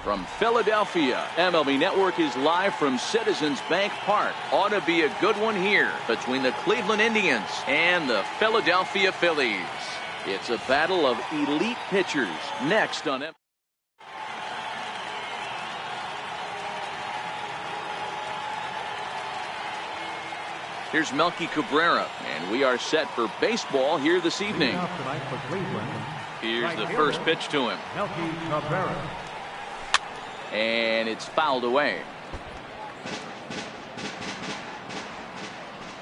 From Philadelphia, MLB Network is live from Citizens Bank Park. Ought to be a good one here between the Cleveland Indians and the Philadelphia Phillies. It's a battle of elite pitchers next on Here's Melky Cabrera, and we are set for baseball here this evening. Tonight for Cleveland. Here's the first pitch to him. Melky Cabrera. And it's fouled away.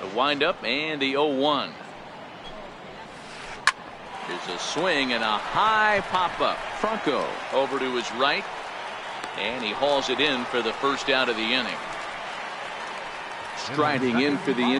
The windup and the 0-1. There's a swing and a high pop-up. Franco over to his right, and he hauls it in for the first out of the inning. Striding in for the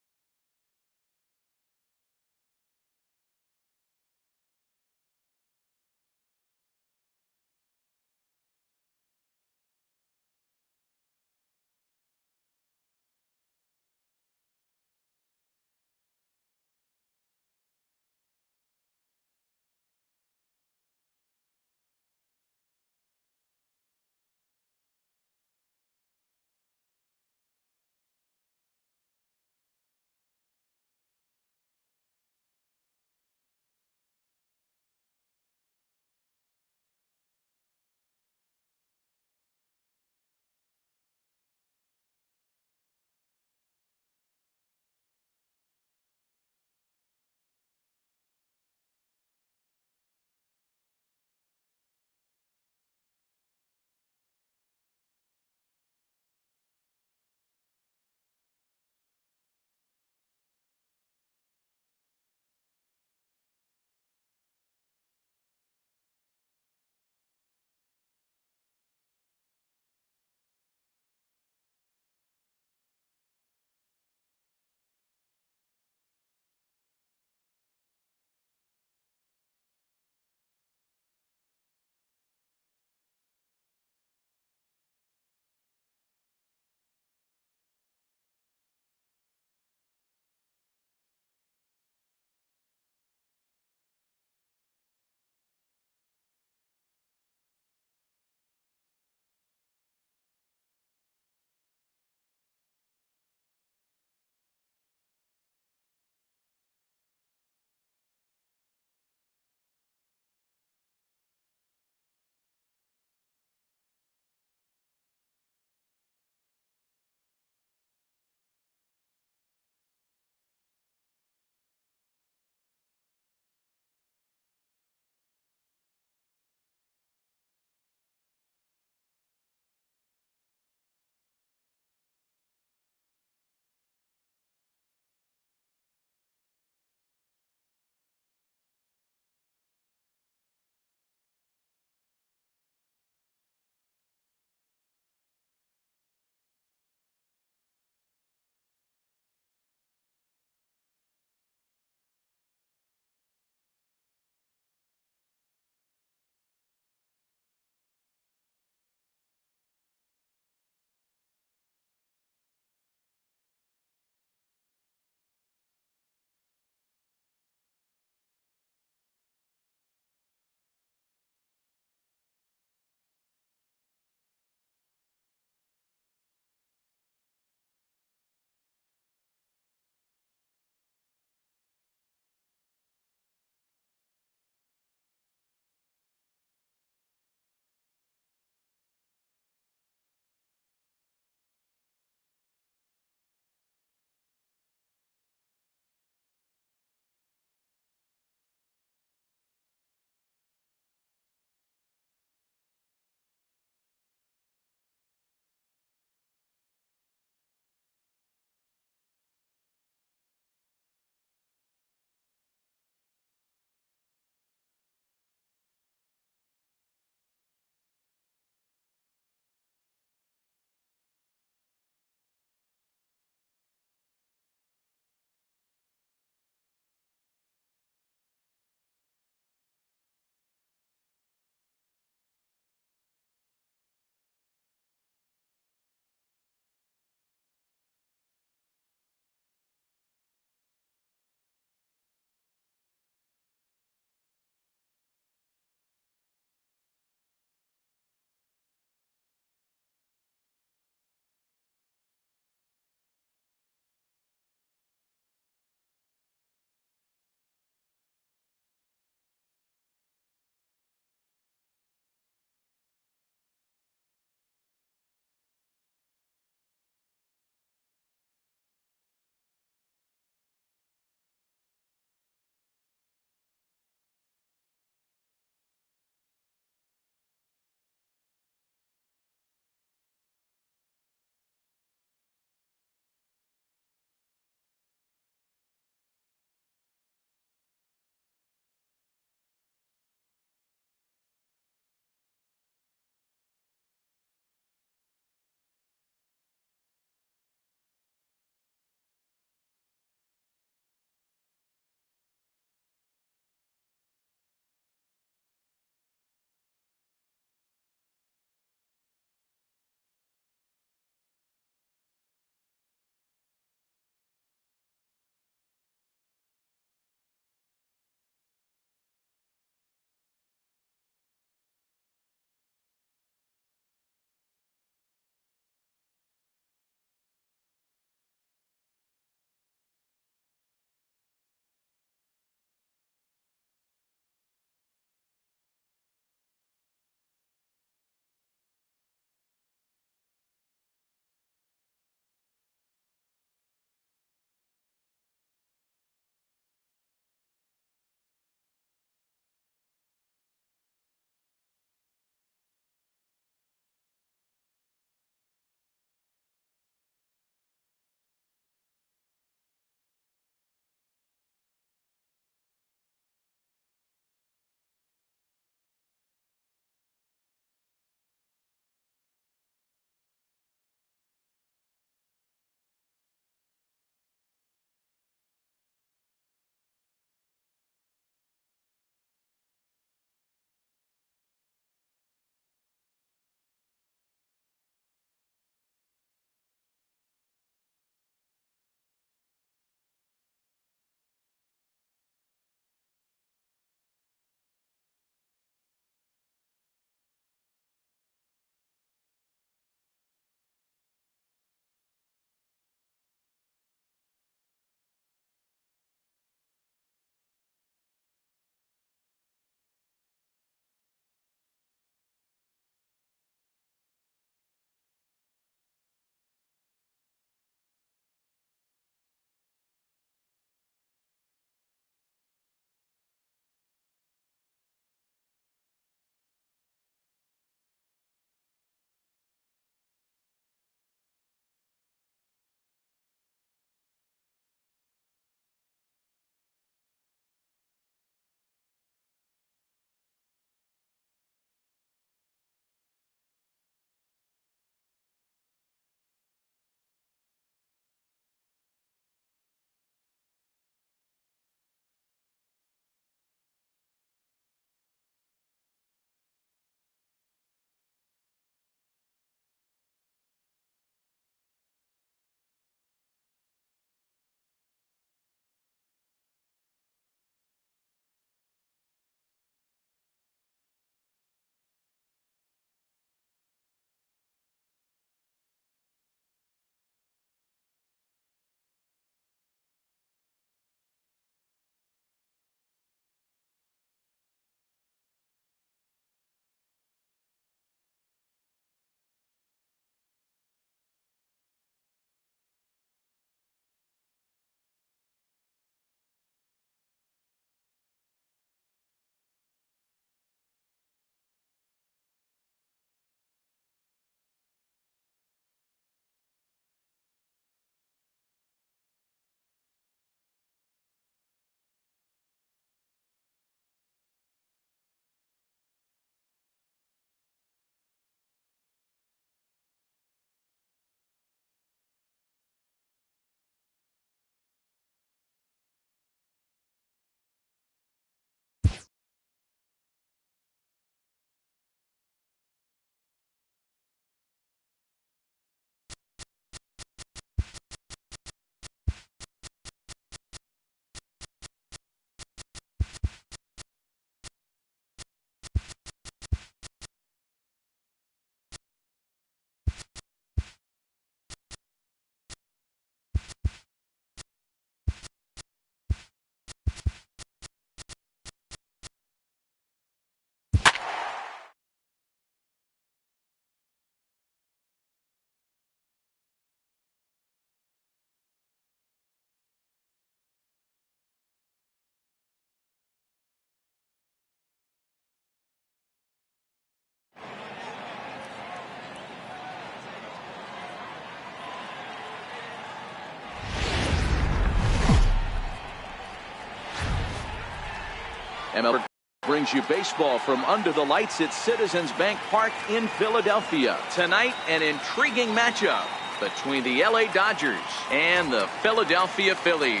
MLB brings you baseball from under the lights at Citizens Bank Park in Philadelphia. Tonight, an intriguing matchup between the LA Dodgers and the Philadelphia Phillies.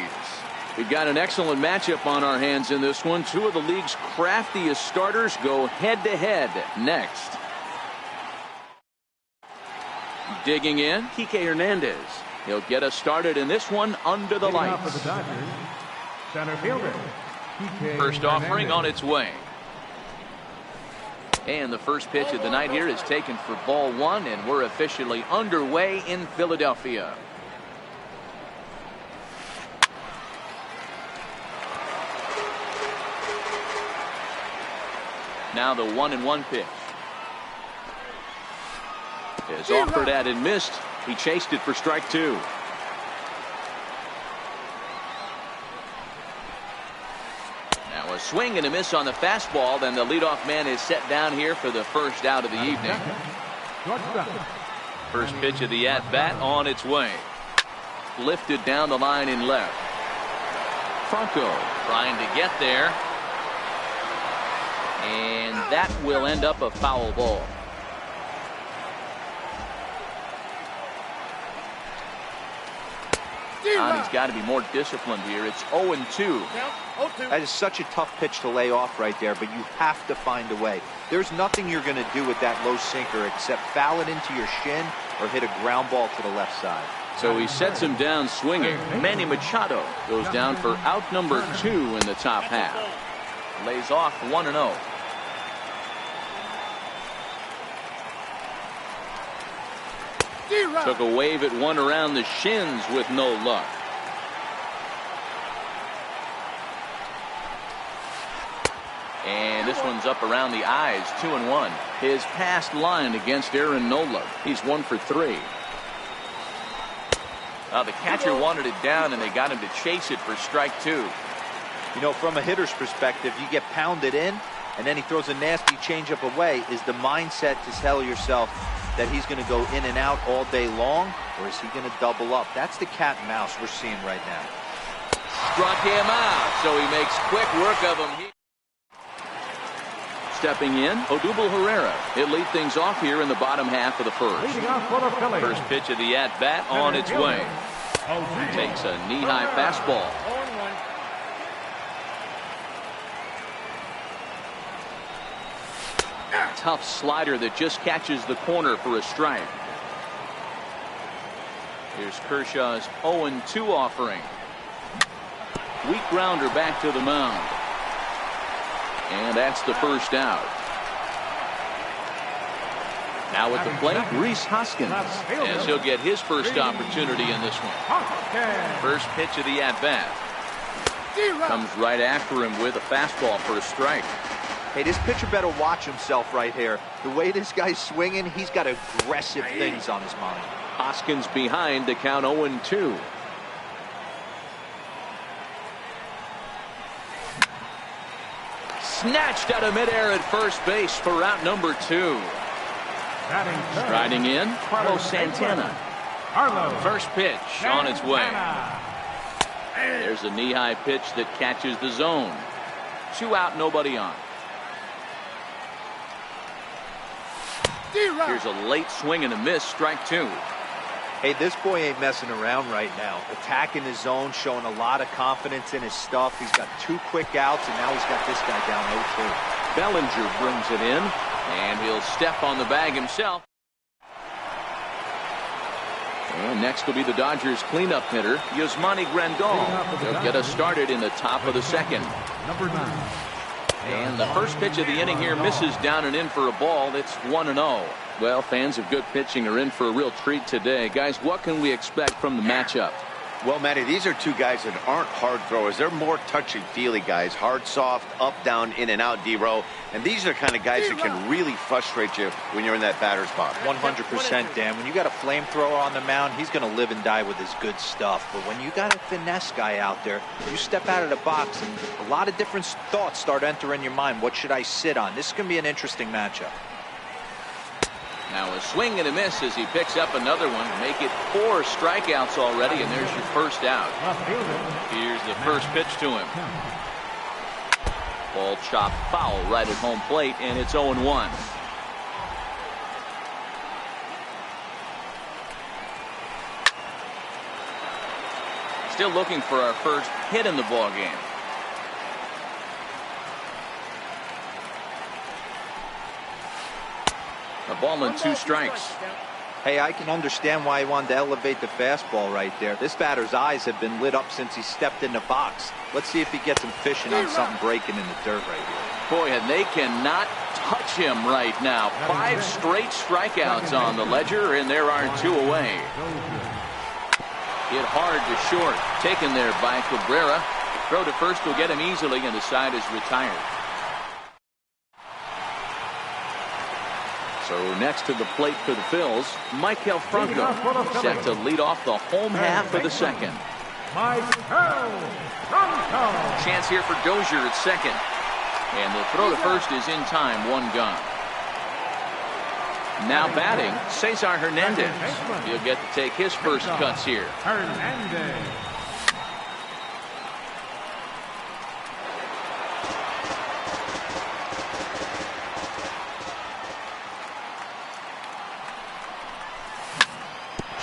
We've got an excellent matchup on our hands in this one. Two of the league's craftiest starters go head-to-head next. Digging in, Kike Hernandez. He'll get us started in this one under the lights. For the Dodgers, center fielder, Kike First offering Hernandez. on its way. And the first pitch of the night here is taken for ball one, and we're officially underway in Philadelphia. Now the 1-1 pitch. Is offered at and missed. He chased it for strike two. Now a swing and a miss on the fastball. Then the leadoff man is set down here for the first out of the evening. First pitch of the at-bat on its way. Lifted down the line in left. Franco trying to get there. And that will end up a foul ball. He's got to be more disciplined here. It's 0-2. That is such a tough pitch to lay off right there, but you have to find a way. There's nothing you're going to do with that low sinker except foul it into your shin or hit a ground ball to the left side. So he sets him down swinging. Manny Machado goes down for out number 2 in the top half. Lays off 1-0. Took a wave at one around the shins with no luck. And this one's up around the eyes, 2-1. His past line against Aaron Nola. He's 1 for 3. The catcher wanted it down, and they got him to chase it for strike 2. You know, from a hitter's perspective, you get pounded in, and then he throws a nasty changeup away. Is the mindset to tell yourself that he's going to go in and out all day long, or is he going to double up? That's the cat and mouse we're seeing right now. Struck him out, so he makes quick work of him. Stepping in, Odubel Herrera. He'll lead things off here in the bottom half of the first. Leading off for the Phillies. First pitch of the at-bat on its way. Takes a knee-high fastball. Tough slider that just catches the corner for a strike. Here's Kershaw's 0-2 offering. Weak grounder back to the mound. And that's the first out. Now at the plate, Rhys Hoskins, as he'll get his first opportunity in this one. First pitch of the at-bat. Comes right after him with a fastball for a strike. Hey, this pitcher better watch himself right here. The way this guy's swinging, he's got aggressive things on his mind. Hoskins behind to count 0-2. Snatched out of midair at first base for out number 2. Striding in, Carlos Santana. First pitch on its way. There's a knee-high pitch that catches the zone. 2 out, nobody on. Here's a late swing and a miss, strike 2. Hey, this boy ain't messing around right now. Attacking his zone, showing a lot of confidence in his stuff. He's got 2 quick outs, and now he's got this guy down 0-2. Bellinger brings it in, and he'll step on the bag himself. And next will be the Dodgers cleanup hitter, Yasmani Grandal. He'll get us started in the top of the second. Number 9. And the first pitch of the inning here misses down and in for a ball. It's 1-0. Well, fans of good pitching are in for a real treat today. Guys, what can we expect from the matchup? Well, Matty, these are 2 guys that aren't hard throwers. They're more touchy-feely guys. Hard, soft, up, down, in and out, D-row. And these are the kind of guys that can really frustrate you when you're in that batter's box. 100%, Dan. When you got a flamethrower on the mound, he's going to live and die with his good stuff. But when you got a finesse guy out there, you step out of the box and a lot of different thoughts start entering your mind. What should I sit on? This is going to be an interesting matchup. Now a swing and a miss as he picks up another one. Make it 4 strikeouts already, and there's your first out. Here's the first pitch to him. Ball chopped foul right at home plate, and it's 0-1. Still looking for our first hit in the ball game. A ball and 2 strikes. Hey, I can understand why he wanted to elevate the fastball right there. This batter's eyes have been lit up since he stepped in the box. Let's see if he gets him fishing on something breaking in the dirt right here. Boy, and they cannot touch him right now. 5 straight strikeouts on the ledger, and there are 2 away. Hit hard to short. Taken there by Cabrera. Throw to first will get him easily, and the side is retired. So next to the plate for the Phils, Michael Franco, set to lead off the home half of the second. Chance here for Dozier at second. And the throw to first is in time, 1 gone. Now batting, Cesar Hernandez. He'll get to take his first cuts here.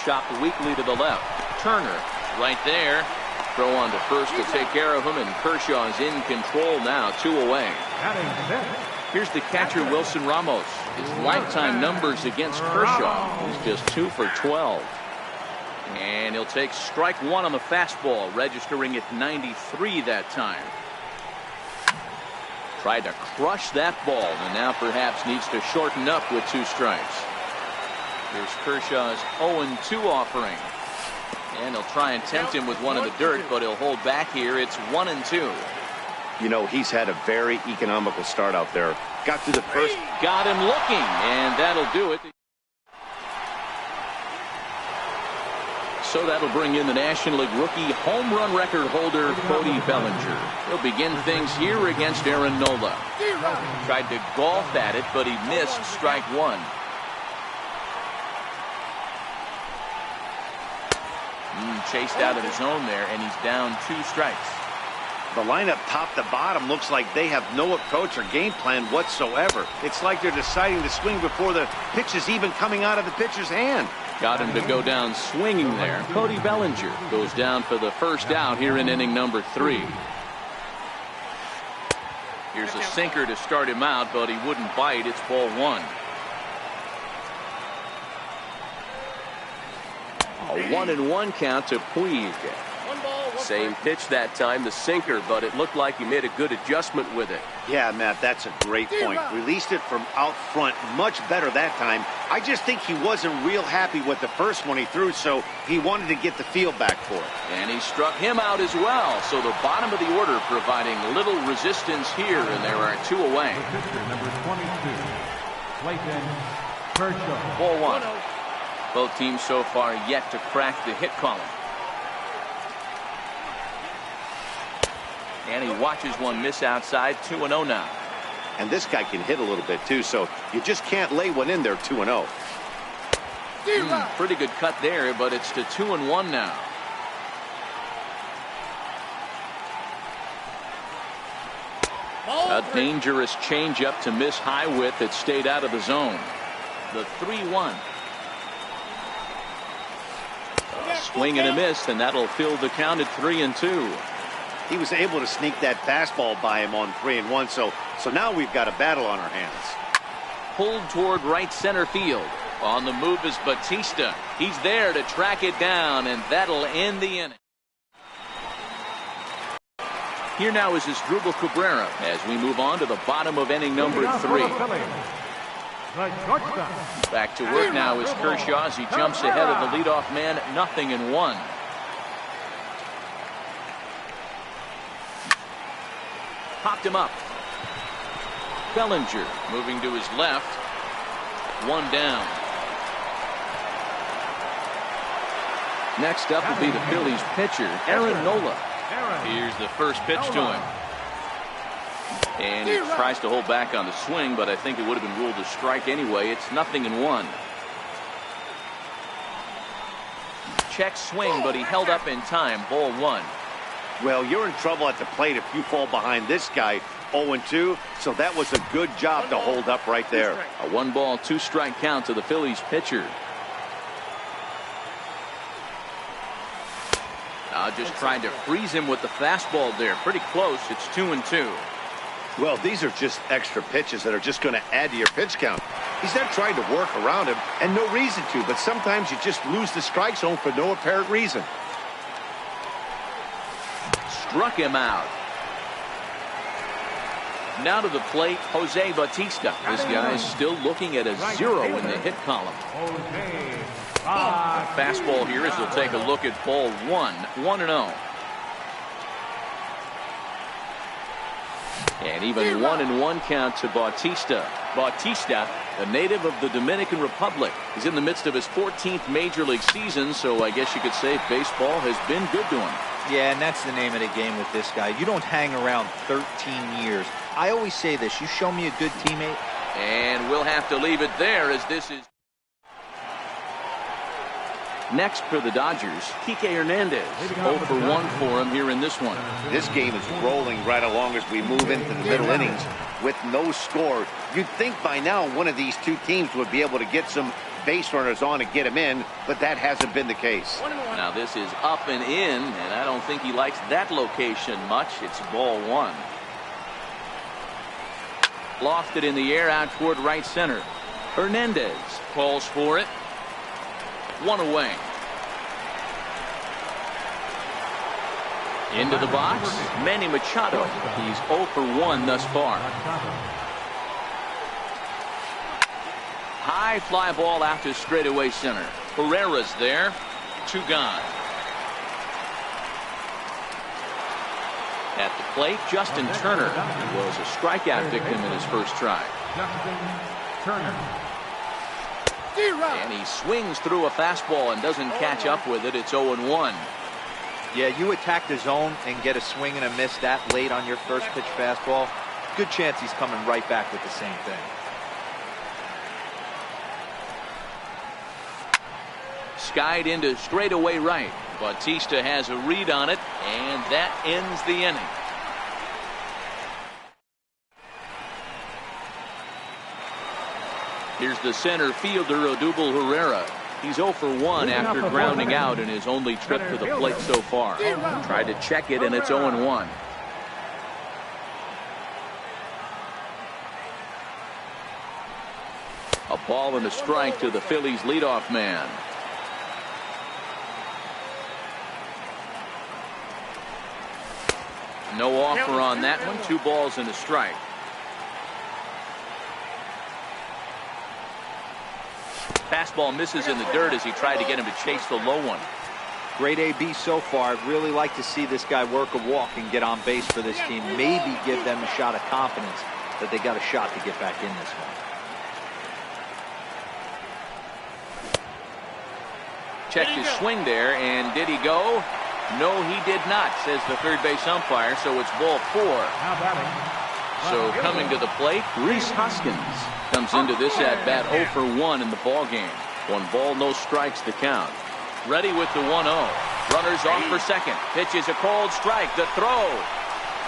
Chopped weakly to the left. Turner right there. Throw on to first to take care of him, and Kershaw's in control now, 2 away. Here's the catcher, Wilson Ramos. His lifetime numbers against Kershaw. He's just 2 for 12. And he'll take strike 1 on the fastball, registering at 93 that time. Tried to crush that ball, and now perhaps needs to shorten up with 2 strikes. Here's Kershaw's 0-2 offering. And he'll try and tempt him with one in the dirt, but he'll hold back here. It's 1-2. You know, he's had a very economical start out there. Got through the first. Got him looking, and that'll do it. So that'll bring in the National League rookie home run record holder, Cody Bellinger. He'll begin things here against Aaron Nola. Tried to golf at it, but he missed strike 1. Chased out of the zone there, and he's down 2 strikes. The lineup top to bottom looks like they have no approach or game plan whatsoever. It's like they're deciding to swing before the pitch is even coming out of the pitcher's hand. Got him to go down swinging there. Cody Bellinger goes down for the first out here in inning number 3. Here's a sinker to start him out, but he wouldn't bite. It's ball 1. A 1-1 count to Puig. Same pitch that time, the sinker, but it looked like he made a good adjustment with it. Yeah, Matt, that's a great point. Released it from out front much better that time. I just think he wasn't real happy with the first one he threw, so he wanted to get the feel back for it. And he struck him out as well. So the bottom of the order providing little resistance here, and there are 2 away. Number 22, Clayton Kershaw. Ball 1. Both teams so far yet to crack the hit column. And he watches one miss outside. 2-0 now. And this guy can hit a little bit too, so you just can't lay one in there 2-0. Pretty good cut there, but it's to 2-1 now. A dangerous changeup to miss high with. It stayed out of the zone. The 3-1. Swing and a miss, and that'll fill the count at 3-2. He was able to sneak that fastball by him on 3-1, so now we've got a battle on our hands. Pulled toward right center field. On the move is Batista. He's there to track it down, and that'll end the inning. Here now is Asdrubal Cabrera as we move on to the bottom of inning number 3. Back to work now is Kershaw as he jumps ahead of the leadoff man, 0-1. Popped him up. Bellinger moving to his left. 1 down. Next up will be the Phillies pitcher, Aaron Nola. Here's the first pitch to him. And he tries to hold back on the swing, but I think it would have been ruled a strike anyway. It's 0-1. Check swing, but he held up in time. Ball 1. Well, you're in trouble at the plate if you fall behind this guy. 0-2, so that was a good job to hold up right there. A 1-ball, 2-strike count to the Phillies pitcher. Just trying to freeze him with the fastball there. Pretty close. It's 2-2. Well, these are just extra pitches that are just going to add to your pitch count. He's not trying to work around him, and no reason to, but sometimes you just lose the strike zone for no apparent reason. Struck him out. Now to the plate, Jose Bautista. This guy is still looking at a 0 in the hit column. Fastball here as he'll take a look at ball 1, 1-0. And even 1-1 count to Bautista. Bautista, a native of the Dominican Republic, is in the midst of his 14th major league season, so I guess you could say baseball has been good to him. Yeah, and that's the name of the game with this guy. You don't hang around 13 years. I always say this, you show me a good teammate. And we'll have to leave it there as this is. Next for the Dodgers, Kike Hernandez. 0 for 1 for him here in this one. This game is rolling right along as we move into the middle innings with no score. You'd think by now one of these two teams would be able to get some base runners on and get him in, but that hasn't been the case. Now this is up and in, and I don't think he likes that location much. It's ball 1. Lofted in the air out toward right center. Hernandez calls for it. 1 away. Into the box, Manny Machado. He's 0 for 1 thus far. High fly ball out to straightaway center. Herrera's there. 2 gone. At the plate, Justin Turner, who was a strikeout victim in his first try. Justin Turner. And he swings through a fastball and doesn't catch up with it. It's 0-1. Yeah, you attack the zone and get a swing and a miss that late on your first pitch fastball. Good chance he's coming right back with the same thing. Skied into straightaway right. Bautista has a read on it, and that ends the inning. Here's the center fielder, Odubel Herrera. He's 0 for 1 after grounding out in his only trip to the plate so far. Tried to check it, and it's 0-1. A ball and a strike to the Phillies leadoff man. No offer on that one. 2 balls and a strike. Fastball misses in the dirt as he tried to get him to chase the low one. Great AB so far. I'd really like to see this guy work a walk and get on base for this team. Maybe give them a shot of confidence that they got a shot to get back in this one. Checked his swing there, and did he go? No, he did not, says the third base umpire, so it's ball 4. So coming to the plate, Rhys Hoskins comes into this at-bat 0 for 1 in the ball game. 1 ball, no strikes to count. Ready with the 1-0. Runners off for second. Pitch is a cold strike. The throw.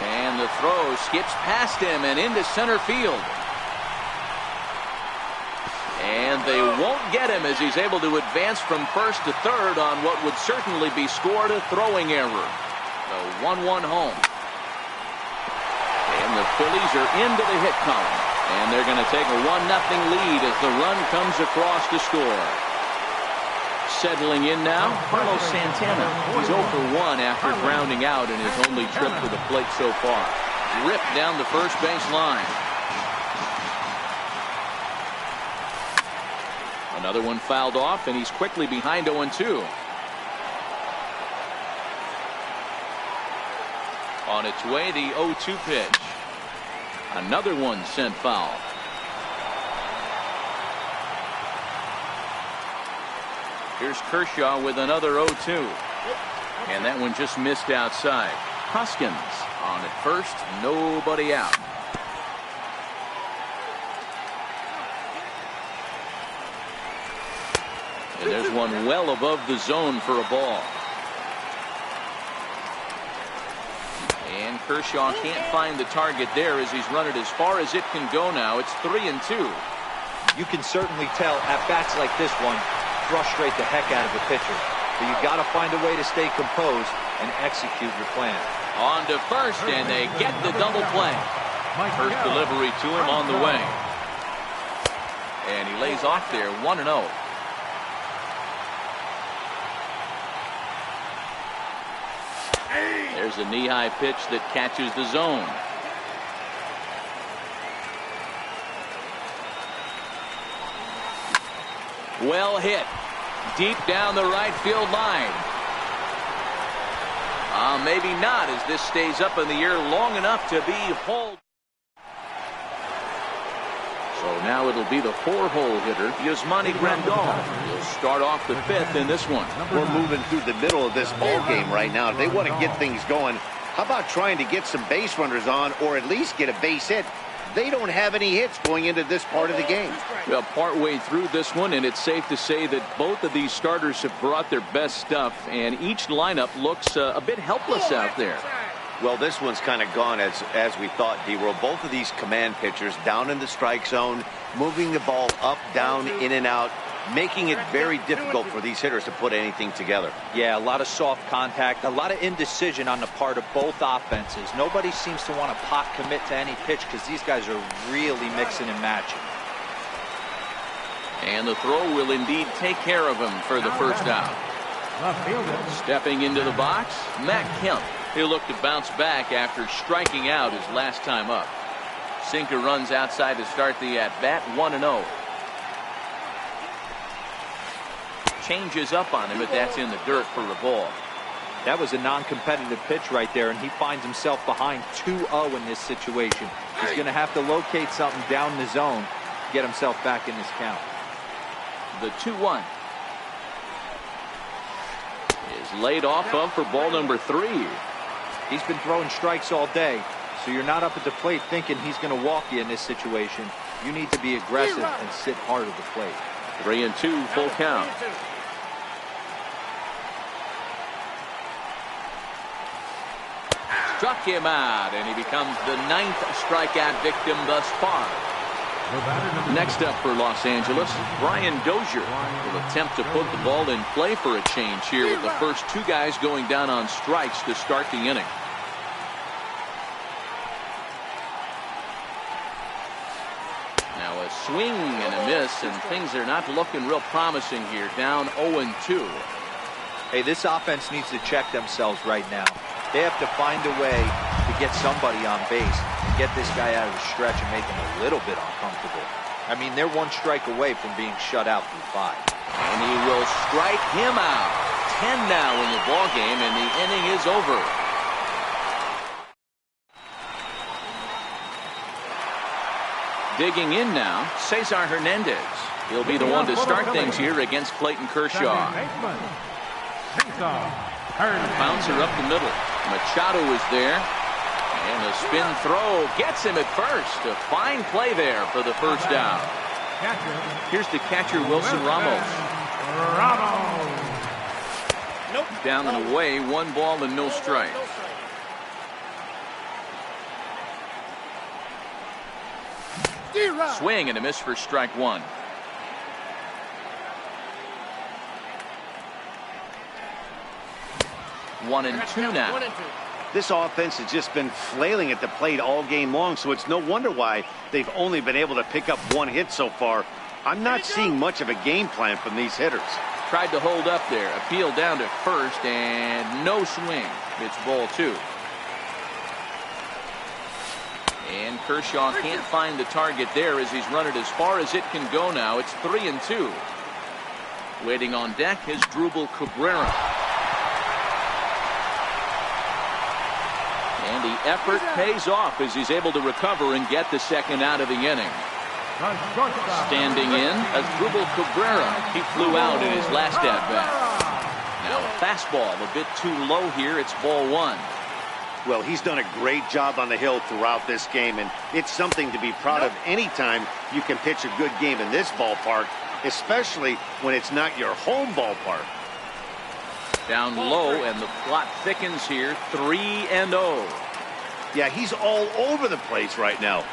And the throw skips past him and into center field. And they won't get him as he's able to advance from first to third on what would certainly be scored a throwing error. The 1-1 home. And the Phillies are into the hit column. And they're going to take a 1-0 lead as the run comes across to score. Settling in now, Carlos Santana. He's 0 for 1 after grounding out in his only trip to the plate so far. Ripped down the first base line. Another one fouled off, and he's quickly behind 0-2. On its way, the 0-2 pitch. Another one sent foul. Here's Kershaw with another 0-2. And that one just missed outside. Hoskins on at first, nobody out. And there's one well above the zone for a ball. And Kershaw can't find the target there as he's run it as far as it can go now. It's 3-2. You can certainly tell at bats like this one frustrate the heck out of the pitcher. But you got to find a way to stay composed and execute your plan. On to first, and they get the double play. First delivery to him on the way. And he lays off there, 1-0. There's a knee-high pitch that catches the zone. Well hit. Deep down the right field line. Maybe not, as this stays up in the air long enough to be hauled. So now it'll be the 4-hole hitter, Yasmani Grandal. He'll start off the 5th in this one. We're moving through the middle of this ball game right now. If they want to get things going, how about trying to get some base runners on, or at least get a base hit? They don't have any hits going into this part of the game. Well, partway through this one, and it's safe to say that both of these starters have brought their best stuff, and each lineup looks a bit helpless out there. Well, this one's kind of gone as we thought, D-Roll. Both of these command pitchers down in the strike zone, moving the ball up, down, in and out, making it very difficult for these hitters to put anything together. Yeah, a lot of soft contact, a lot of indecision on the part of both offenses. Nobody seems to want to pot commit to any pitch because these guys are really mixing and matching. And the throw will indeed take care of him for the first out. Stepping into the box, Matt Kemp. He'll look to bounce back after striking out his last time up. Sinker runs outside to start the at-bat, 1-0. Changes up on him, but that's in the dirt for a ball. That was a non-competitive pitch right there, and he finds himself behind 2-0 in this situation. He's going to have to locate something down the zone to get himself back in this count. The 2-1 is laid off of for ball number 3. He's been throwing strikes all day, so you're not up at the plate thinking he's going to walk you in this situation. You need to be aggressive and sit hard at the plate. 3-2, full count. Struck him out, and he becomes the 9th strikeout victim thus far. Next up for Los Angeles, Brian Dozier will attempt to put the ball in play for a change here with the first 2 guys going down on strikes to start the inning. Now a swing and a miss, and things are not looking real promising here. Down 0-2. Hey, this offense needs to check themselves right now. They have to find a way to get somebody on base and get this guy out of the stretch and make him a little bit uncomfortable. I mean, they're 1 strike away from being shut out through 5. And he will strike him out. 10 now in the ball game, and the inning is over. Digging in now, Cesar Hernandez. He'll be the one to start things here against Clayton Kershaw. Bouncer up the middle. Machado is there. And a spin throw gets him at first. A fine play there for the first down. Here's the catcher, Wilson Ramos. Down and away, 1 ball and no strike. Swing and a miss for strike 1. One and two now. This offense has just been flailing at the plate all game long, so it's no wonder why they've only been able to pick up 1 hit so far. I'm not seeing much of a game plan from these hitters. Tried to hold up there. Appeal down to first, and no swing. It's ball 2. And Kershaw can't find the target there as he's run it as far as it can go now. It's 3-2. Waiting on deck is Drupal Cabrera. And the effort pays off as he's able to recover and get the second out of the inning. Standing in as Drupal Cabrera. He flew out in his last at-bat. Now a fastball a bit too low here. It's ball 1. Well, he's done a great job on the hill throughout this game, and it's something to be proud of anytime you can pitch a good game in this ballpark, especially when it's not your home ballpark. Down low, and the plot thickens here. 3-0. Yeah, he's all over the place right now.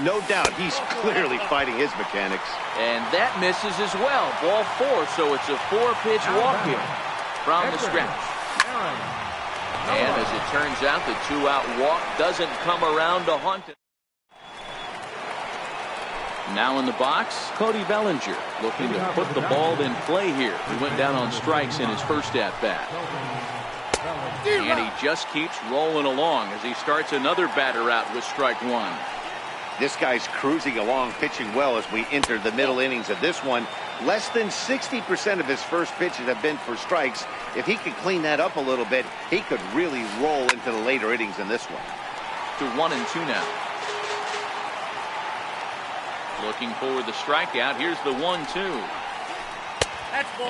No doubt, he's clearly fighting his mechanics. And that misses as well. Ball 4, so it's a 4-pitch walk here from the stretch. And as it turns out, the 2-out walk doesn't come around to haunt him. Now in the box, Cody Bellinger looking to put the ball in play here. He went down on strikes in his first at-bat. And he just keeps rolling along as he starts another batter out with strike 1. This guy's cruising along, pitching well as we enter the middle innings of this one. Less than 60% of his first pitches have been for strikes. If he could clean that up a little bit, he could really roll into the later innings in this one. To 1-2 now. Looking for the strikeout. Here's the 1-2.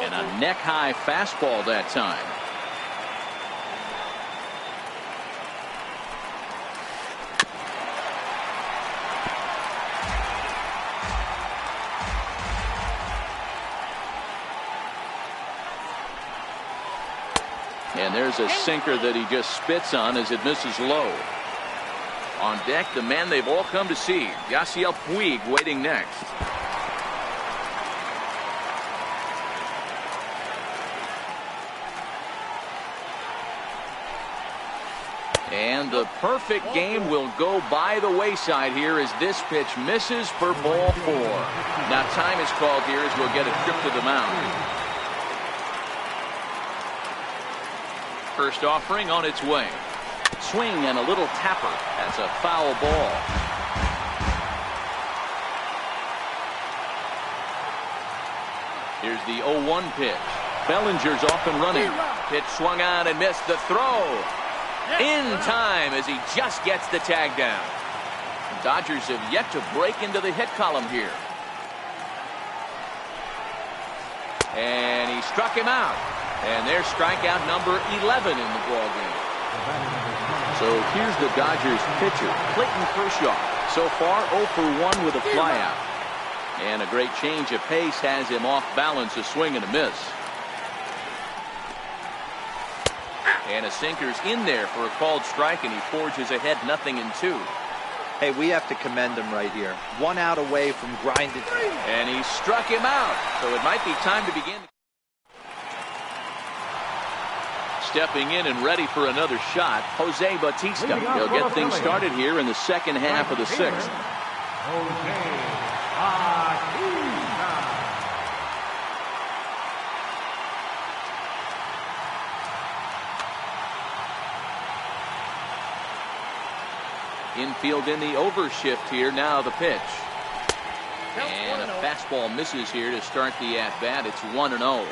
And a neck-high fastball that time. And there's a sinker that he just spits on as it misses low. On deck, the man they've all come to see, Yasiel Puig, waiting next. And the perfect game will go by the wayside here as this pitch misses for ball 4. Now time is called here as we'll get a trip to the mound. First offering on its way. Swing and a little tapper. That's a foul ball. Here's the 0-1 pitch. Bellinger's off and running. Pitch swung on and missed. The throw in time as he just gets the tag down. The Dodgers have yet to break into the hit column here. And he struck him out. And there's strikeout number 11 in the ballgame. So here's the Dodgers pitcher, Clayton Kershaw. So far 0 for 1 with a flyout. And a great change of pace has him off balance, a swing and a miss. And a sinker's in there for a called strike, and he forges ahead 0-2. Hey, we have to commend him right here. 1 out away from grinding. And he struck him out. So it might be time to begin. Stepping in and ready for another shot, Jose Bautista. He'll get things started here in the second half of the 6th. Infield in the overshift here. Now the pitch. And a fastball misses here to start the at-bat. It's 1-0.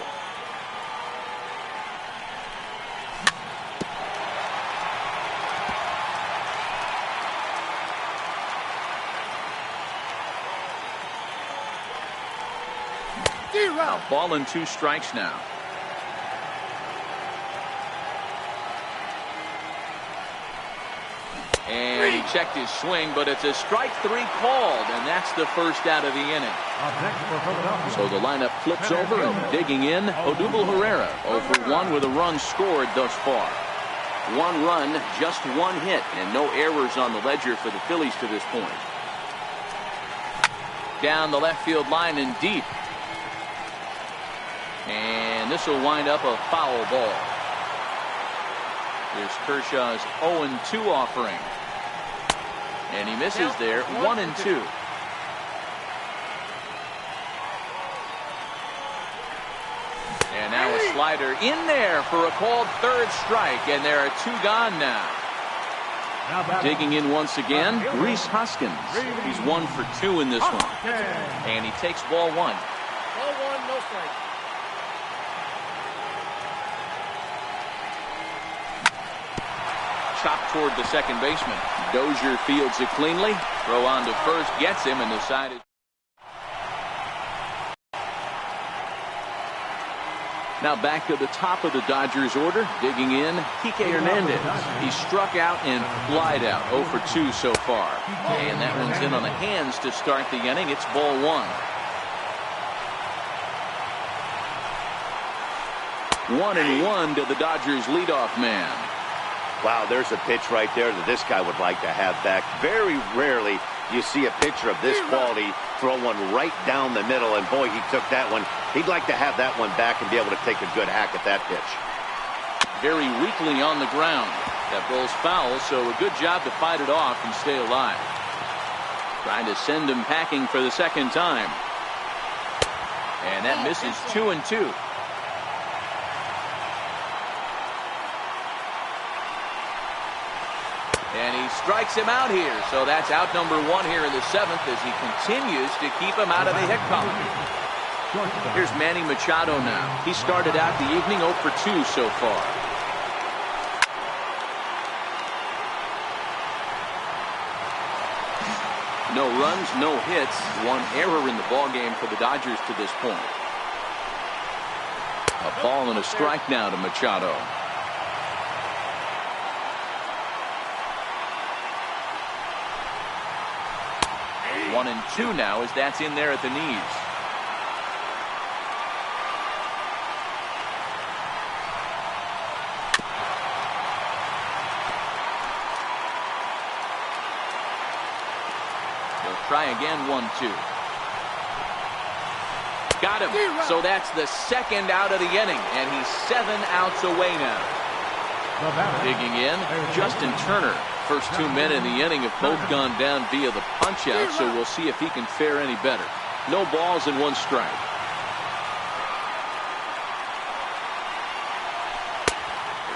Now ball and 2 strikes now. And he checked his swing, but it's a strike 3 called, and that's the first out of the inning. So the lineup flips over and digging in, Odubel Herrera 0 for 1 with a run scored thus far. 1 run, just 1 hit, and no errors on the ledger for the Phillies to this point. Down the left field line and deep. And this will wind up a foul ball. Here's Kershaw's 0-2 offering. And he misses there, 1-2. And now a slider in there for a called 3rd strike, and there are 2 gone now. Digging in once again, Rhys Hoskins. He's 1 for 2 in this one. And he takes ball 1. Ball 1, no strike. Chopped toward the second baseman. Dozier fields it cleanly. Throw on to first, gets him, and decided. Now back to the top of the Dodgers order. Digging in, Kike Hernandez. He struck out and flied out. 0 for 2 so far. And that one's in on the hands to start the inning. It's ball 1. 1-1 to the Dodgers leadoff man. Wow, there's a pitch right there that this guy would like to have back. Very rarely you see a pitcher of this quality throw one right down the middle, and boy, he took that one. He'd like to have that one back and be able to take a good hack at that pitch. Very weakly on the ground. That ball's foul, so a good job to fight it off and stay alive. Trying to send him packing for the second time. And that misses 2-2. And he strikes him out here. So that's out number 1 here in the 7th as he continues to keep him out of the hit column. Here's Manny Machado now. He started out the evening 0 for 2 so far. No runs, no hits, 1 error in the ballgame for the Dodgers to this point. A ball and a strike now to Machado. 1-2 now as that's in there at the knees. He'll try again, 1-2. Got him. So that's the second out of the inning, and he's 7 outs away now. Digging in, Justin Turner. First 2 men in the inning have both gone down via the punch-out, so we'll see if he can fare any better. No balls and 1 strike.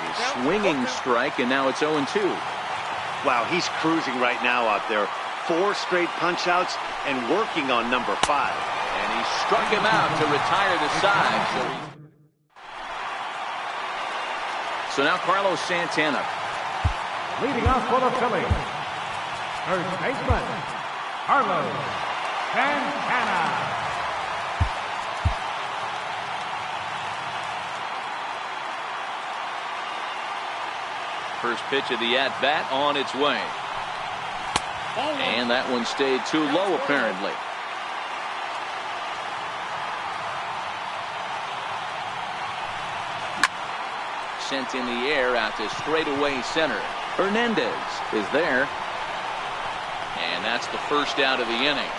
A swinging strike, and now it's 0-2. Wow, he's cruising right now out there. 4 straight punch-outs and working on number 5. And he struck him out to retire the side. So now Carlos Santana. Leading off for the Phillies, first baseman, Carlos Santana. First pitch of the at-bat on its way. And that one stayed too low, apparently. Sent in the air out to straightaway center. Hernandez is there. And that's the first out of the inning.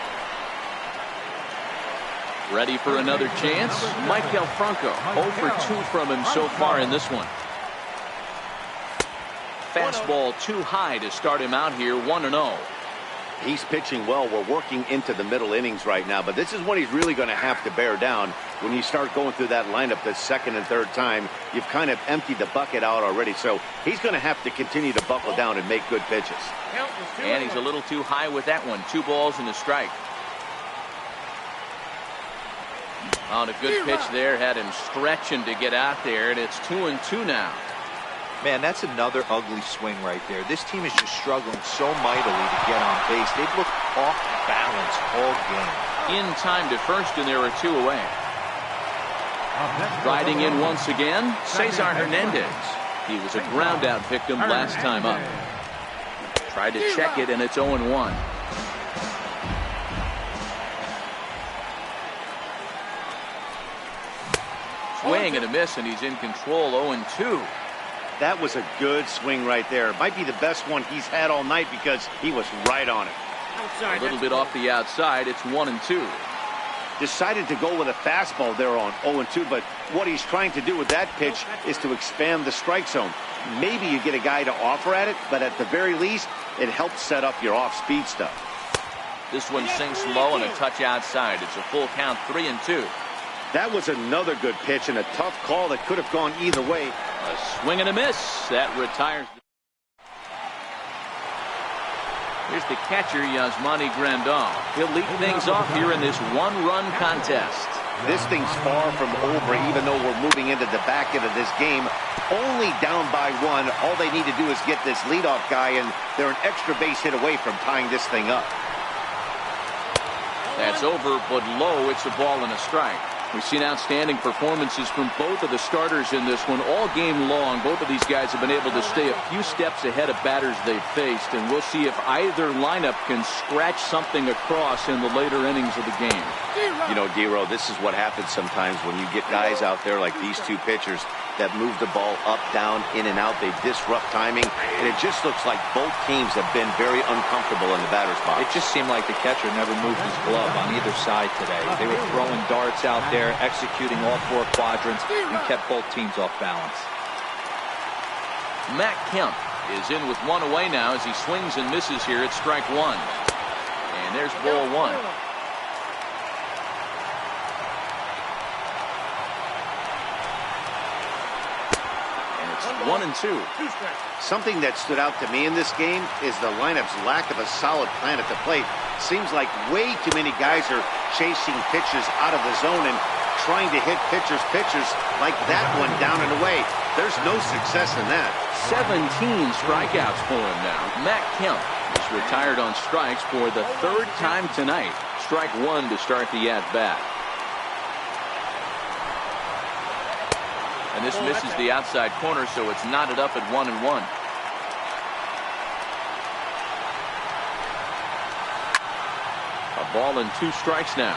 Ready for another chance? Maikel Franco. 0 for 2 from him so far in this one. Fastball too high to start him out here, 1-0. He's pitching well. We're working into the middle innings right now, but this is when he's really going to have to bear down. When you start going through that lineup the second and third time, you've kind of emptied the bucket out already, so he's going to have to continue to buckle down and make good pitches. And he's a little too high with that one. 2 balls and a strike. On a good pitch there, had him stretching to get out there, and it's 2-2 now. Man, that's another ugly swing right there. This team is just struggling so mightily to get on base. They've looked off balance all game. In time to first, and there are 2 away. Riding in once again, Cesar Hernandez. He was a ground-out victim last time up. Tried to check it, and it's 0-1. Swing and a miss, and he's in control, 0-2. That was a good swing right there. Might be the best one he's had all night because he was right on it. A little bit off the outside. It's 1-2. Decided to go with a fastball there on 0-2, but what he's trying to do with that pitch is to expand the strike zone. Maybe you get a guy to offer at it, but at the very least, it helps set up your off-speed stuff. This one sinks low and a touch outside. It's a full count, 3-2. That was another good pitch and a tough call that could have gone either way. A swing and a miss. That retires. Here's the catcher, Yasmani Grandal. He'll lead things off here in this 1-run contest. This thing's far from over, even though we're moving into the back end of this game. Only down by 1. All they need to do is get this leadoff guy, and they're an extra base hit away from tying this thing up. That's over, but low. It's a ball and a strike. We've seen outstanding performances from both of the starters in this one all game long. Both of these guys have been able to stay a few steps ahead of batters they've faced, and we'll see if either lineup can scratch something across in the later innings of the game. You know, D-Row, this is what happens sometimes when you get guys out there like these two pitchers that move the ball up, down, in and out. They disrupt timing, and it just looks like both teams have been very uncomfortable in the batter's box. It just seemed like the catcher never moved his glove on either side today. They were throwing darts out there, executing all 4 quadrants, and kept both teams off balance. Matt Kemp is in with 1 away now as he swings and misses here at strike 1. And there's ball 1. And it's 1-2. Something that stood out to me in this game is the lineup's lack of a solid plan at the plate. Seems like way too many guys are chasing pitches out of the zone and trying to hit pitchers like that one down and away. There's no success in that. 17 strikeouts for him now. Matt Kemp is retired on strikes for the 3rd time tonight. Strike 1 to start the at-bat. And this misses the outside corner, so it's knotted up at 1-1. A ball and 2 strikes now.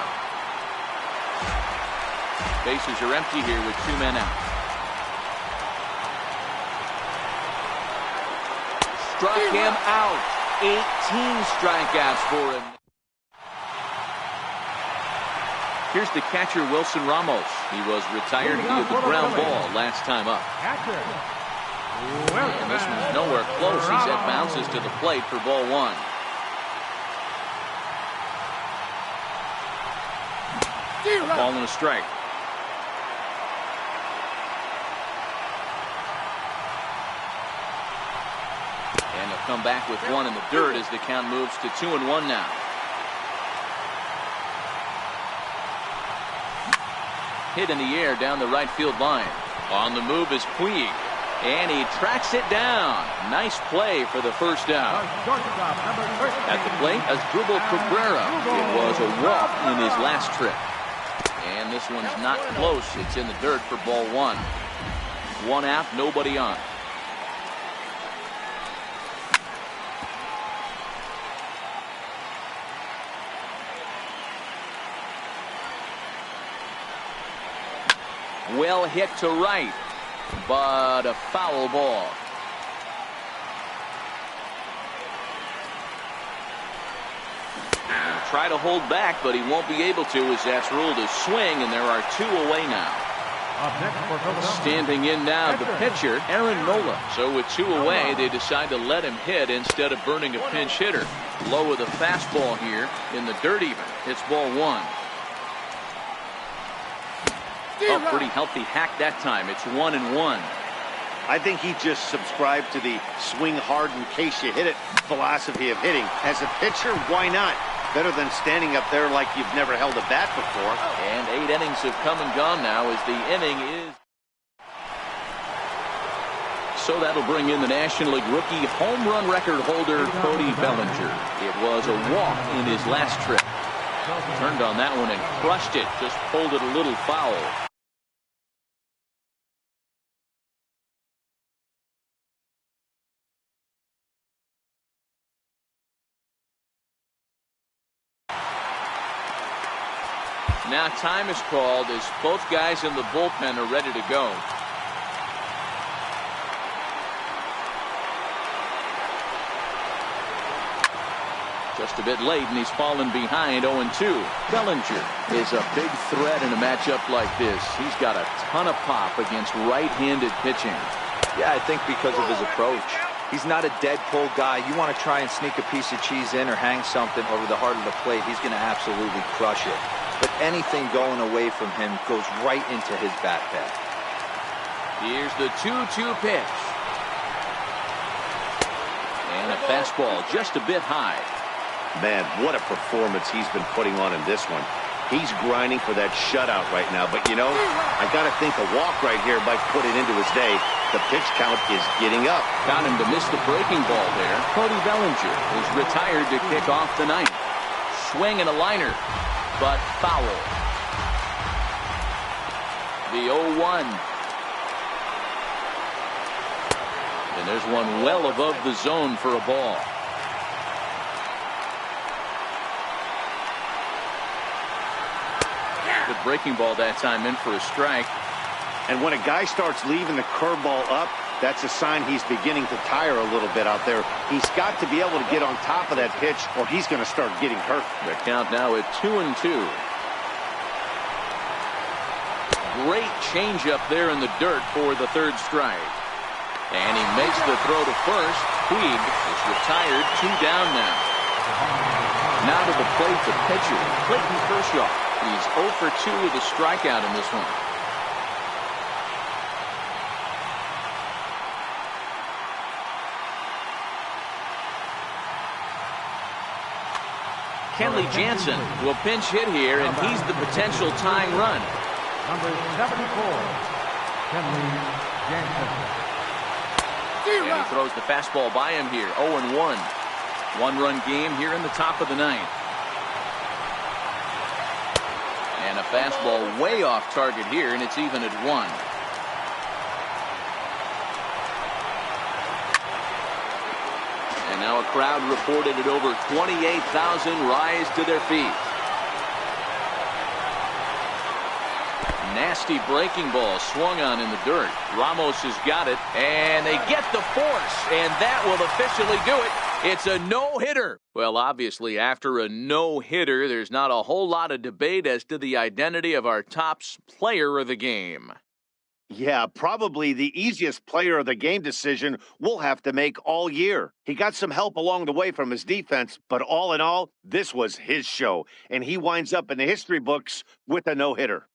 Bases are empty here with 2 men out. Struck him out. 18 strikeouts for him. Here's the catcher, Wilson Ramos. He was retired via the ground ball last time up. And this one's nowhere close. He set bounces to the plate for ball 1. A ball and a strike. And they'll come back with 1 in the dirt as the count moves to 2-1 now. Hit in the air down the right field line. On the move is Puig. And he tracks it down. Nice play for the first down. At the plate, Asdrubal Cabrera. It was a walk in his last trip. And this one's not close. It's in the dirt for ball 1. 1 out, nobody on. Well hit to right, but a foul ball. He'll try to hold back, but he won't be able to as that's ruled a swing, and there are 2 away now. Standing in now, the pitcher, Aaron Nola. So with 2 away, they decide to let him hit instead of burning a pinch hitter. Low with a fastball here in the dirt even. It's ball 1. Oh, pretty healthy hack that time. It's 1-1. I think he just subscribed to the swing hard in case you hit it philosophy of hitting. As a pitcher, why not? Better than standing up there like you've never held a bat before. And 8 innings have come and gone now as the inning is. So that'll bring in the National League rookie home run record holder, Cody Bellinger. It was a walk in his last trip. Turned on that one and crushed it. Just pulled it a little foul. Now time is called as both guys in the bullpen are ready to go. Just a bit late, and he's fallen behind 0-2. Bellinger is a big threat in a matchup like this. He's got a ton of pop against right-handed pitching. Yeah, I think because of his approach. He's not a dead pull guy. You want to try and sneak a piece of cheese in or hang something over the heart of the plate, he's going to absolutely crush it. But anything going away from him goes right into his bat path. Here's the 2-2 pitch. And a fastball just a bit high. Man, what a performance he's been putting on in this one. He's grinding for that shutout right now. But, you know, I got to think a walk right here might put it into his day. The pitch count is getting up. Got him to miss the breaking ball there. Cody Bellinger is retired to kick off the ninth. Swing and a liner, but foul. The 0-1. And there's one well above the zone for a ball. Good breaking ball that time, in for a strike. And when a guy starts leaving the curveball up, that's a sign he's beginning to tire a little bit out there. He's got to be able to get on top of that pitch or he's going to start getting hurt. The count now at 2-2. Great changeup there in the dirt for the third strike. And he makes the throw to first. Puig is retired, 2 down now. Now to the plate, the pitcher, Clayton Kershaw. He's 0 for 2 with a strikeout in this one. Kenley Jansen will pinch hit here, and he's the potential tying run. Number 74, Kenley Jansen. And he throws the fastball by him here, 0-1. One-run game here in the top of the ninth. And a fastball way off target here, and it's even at 1. And now a crowd reported at over 28,000 rise to their feet. Nasty breaking ball swung on in the dirt. Ramos has got it, and they get the force, and that will officially do it. It's a no-hitter. Well, obviously, after a no-hitter, there's not a whole lot of debate as to the identity of our top player of the game. Yeah, probably the easiest player of the game decision we'll have to make all year. He got some help along the way from his defense, but all in all, this was his show, and he winds up in the history books with a no-hitter.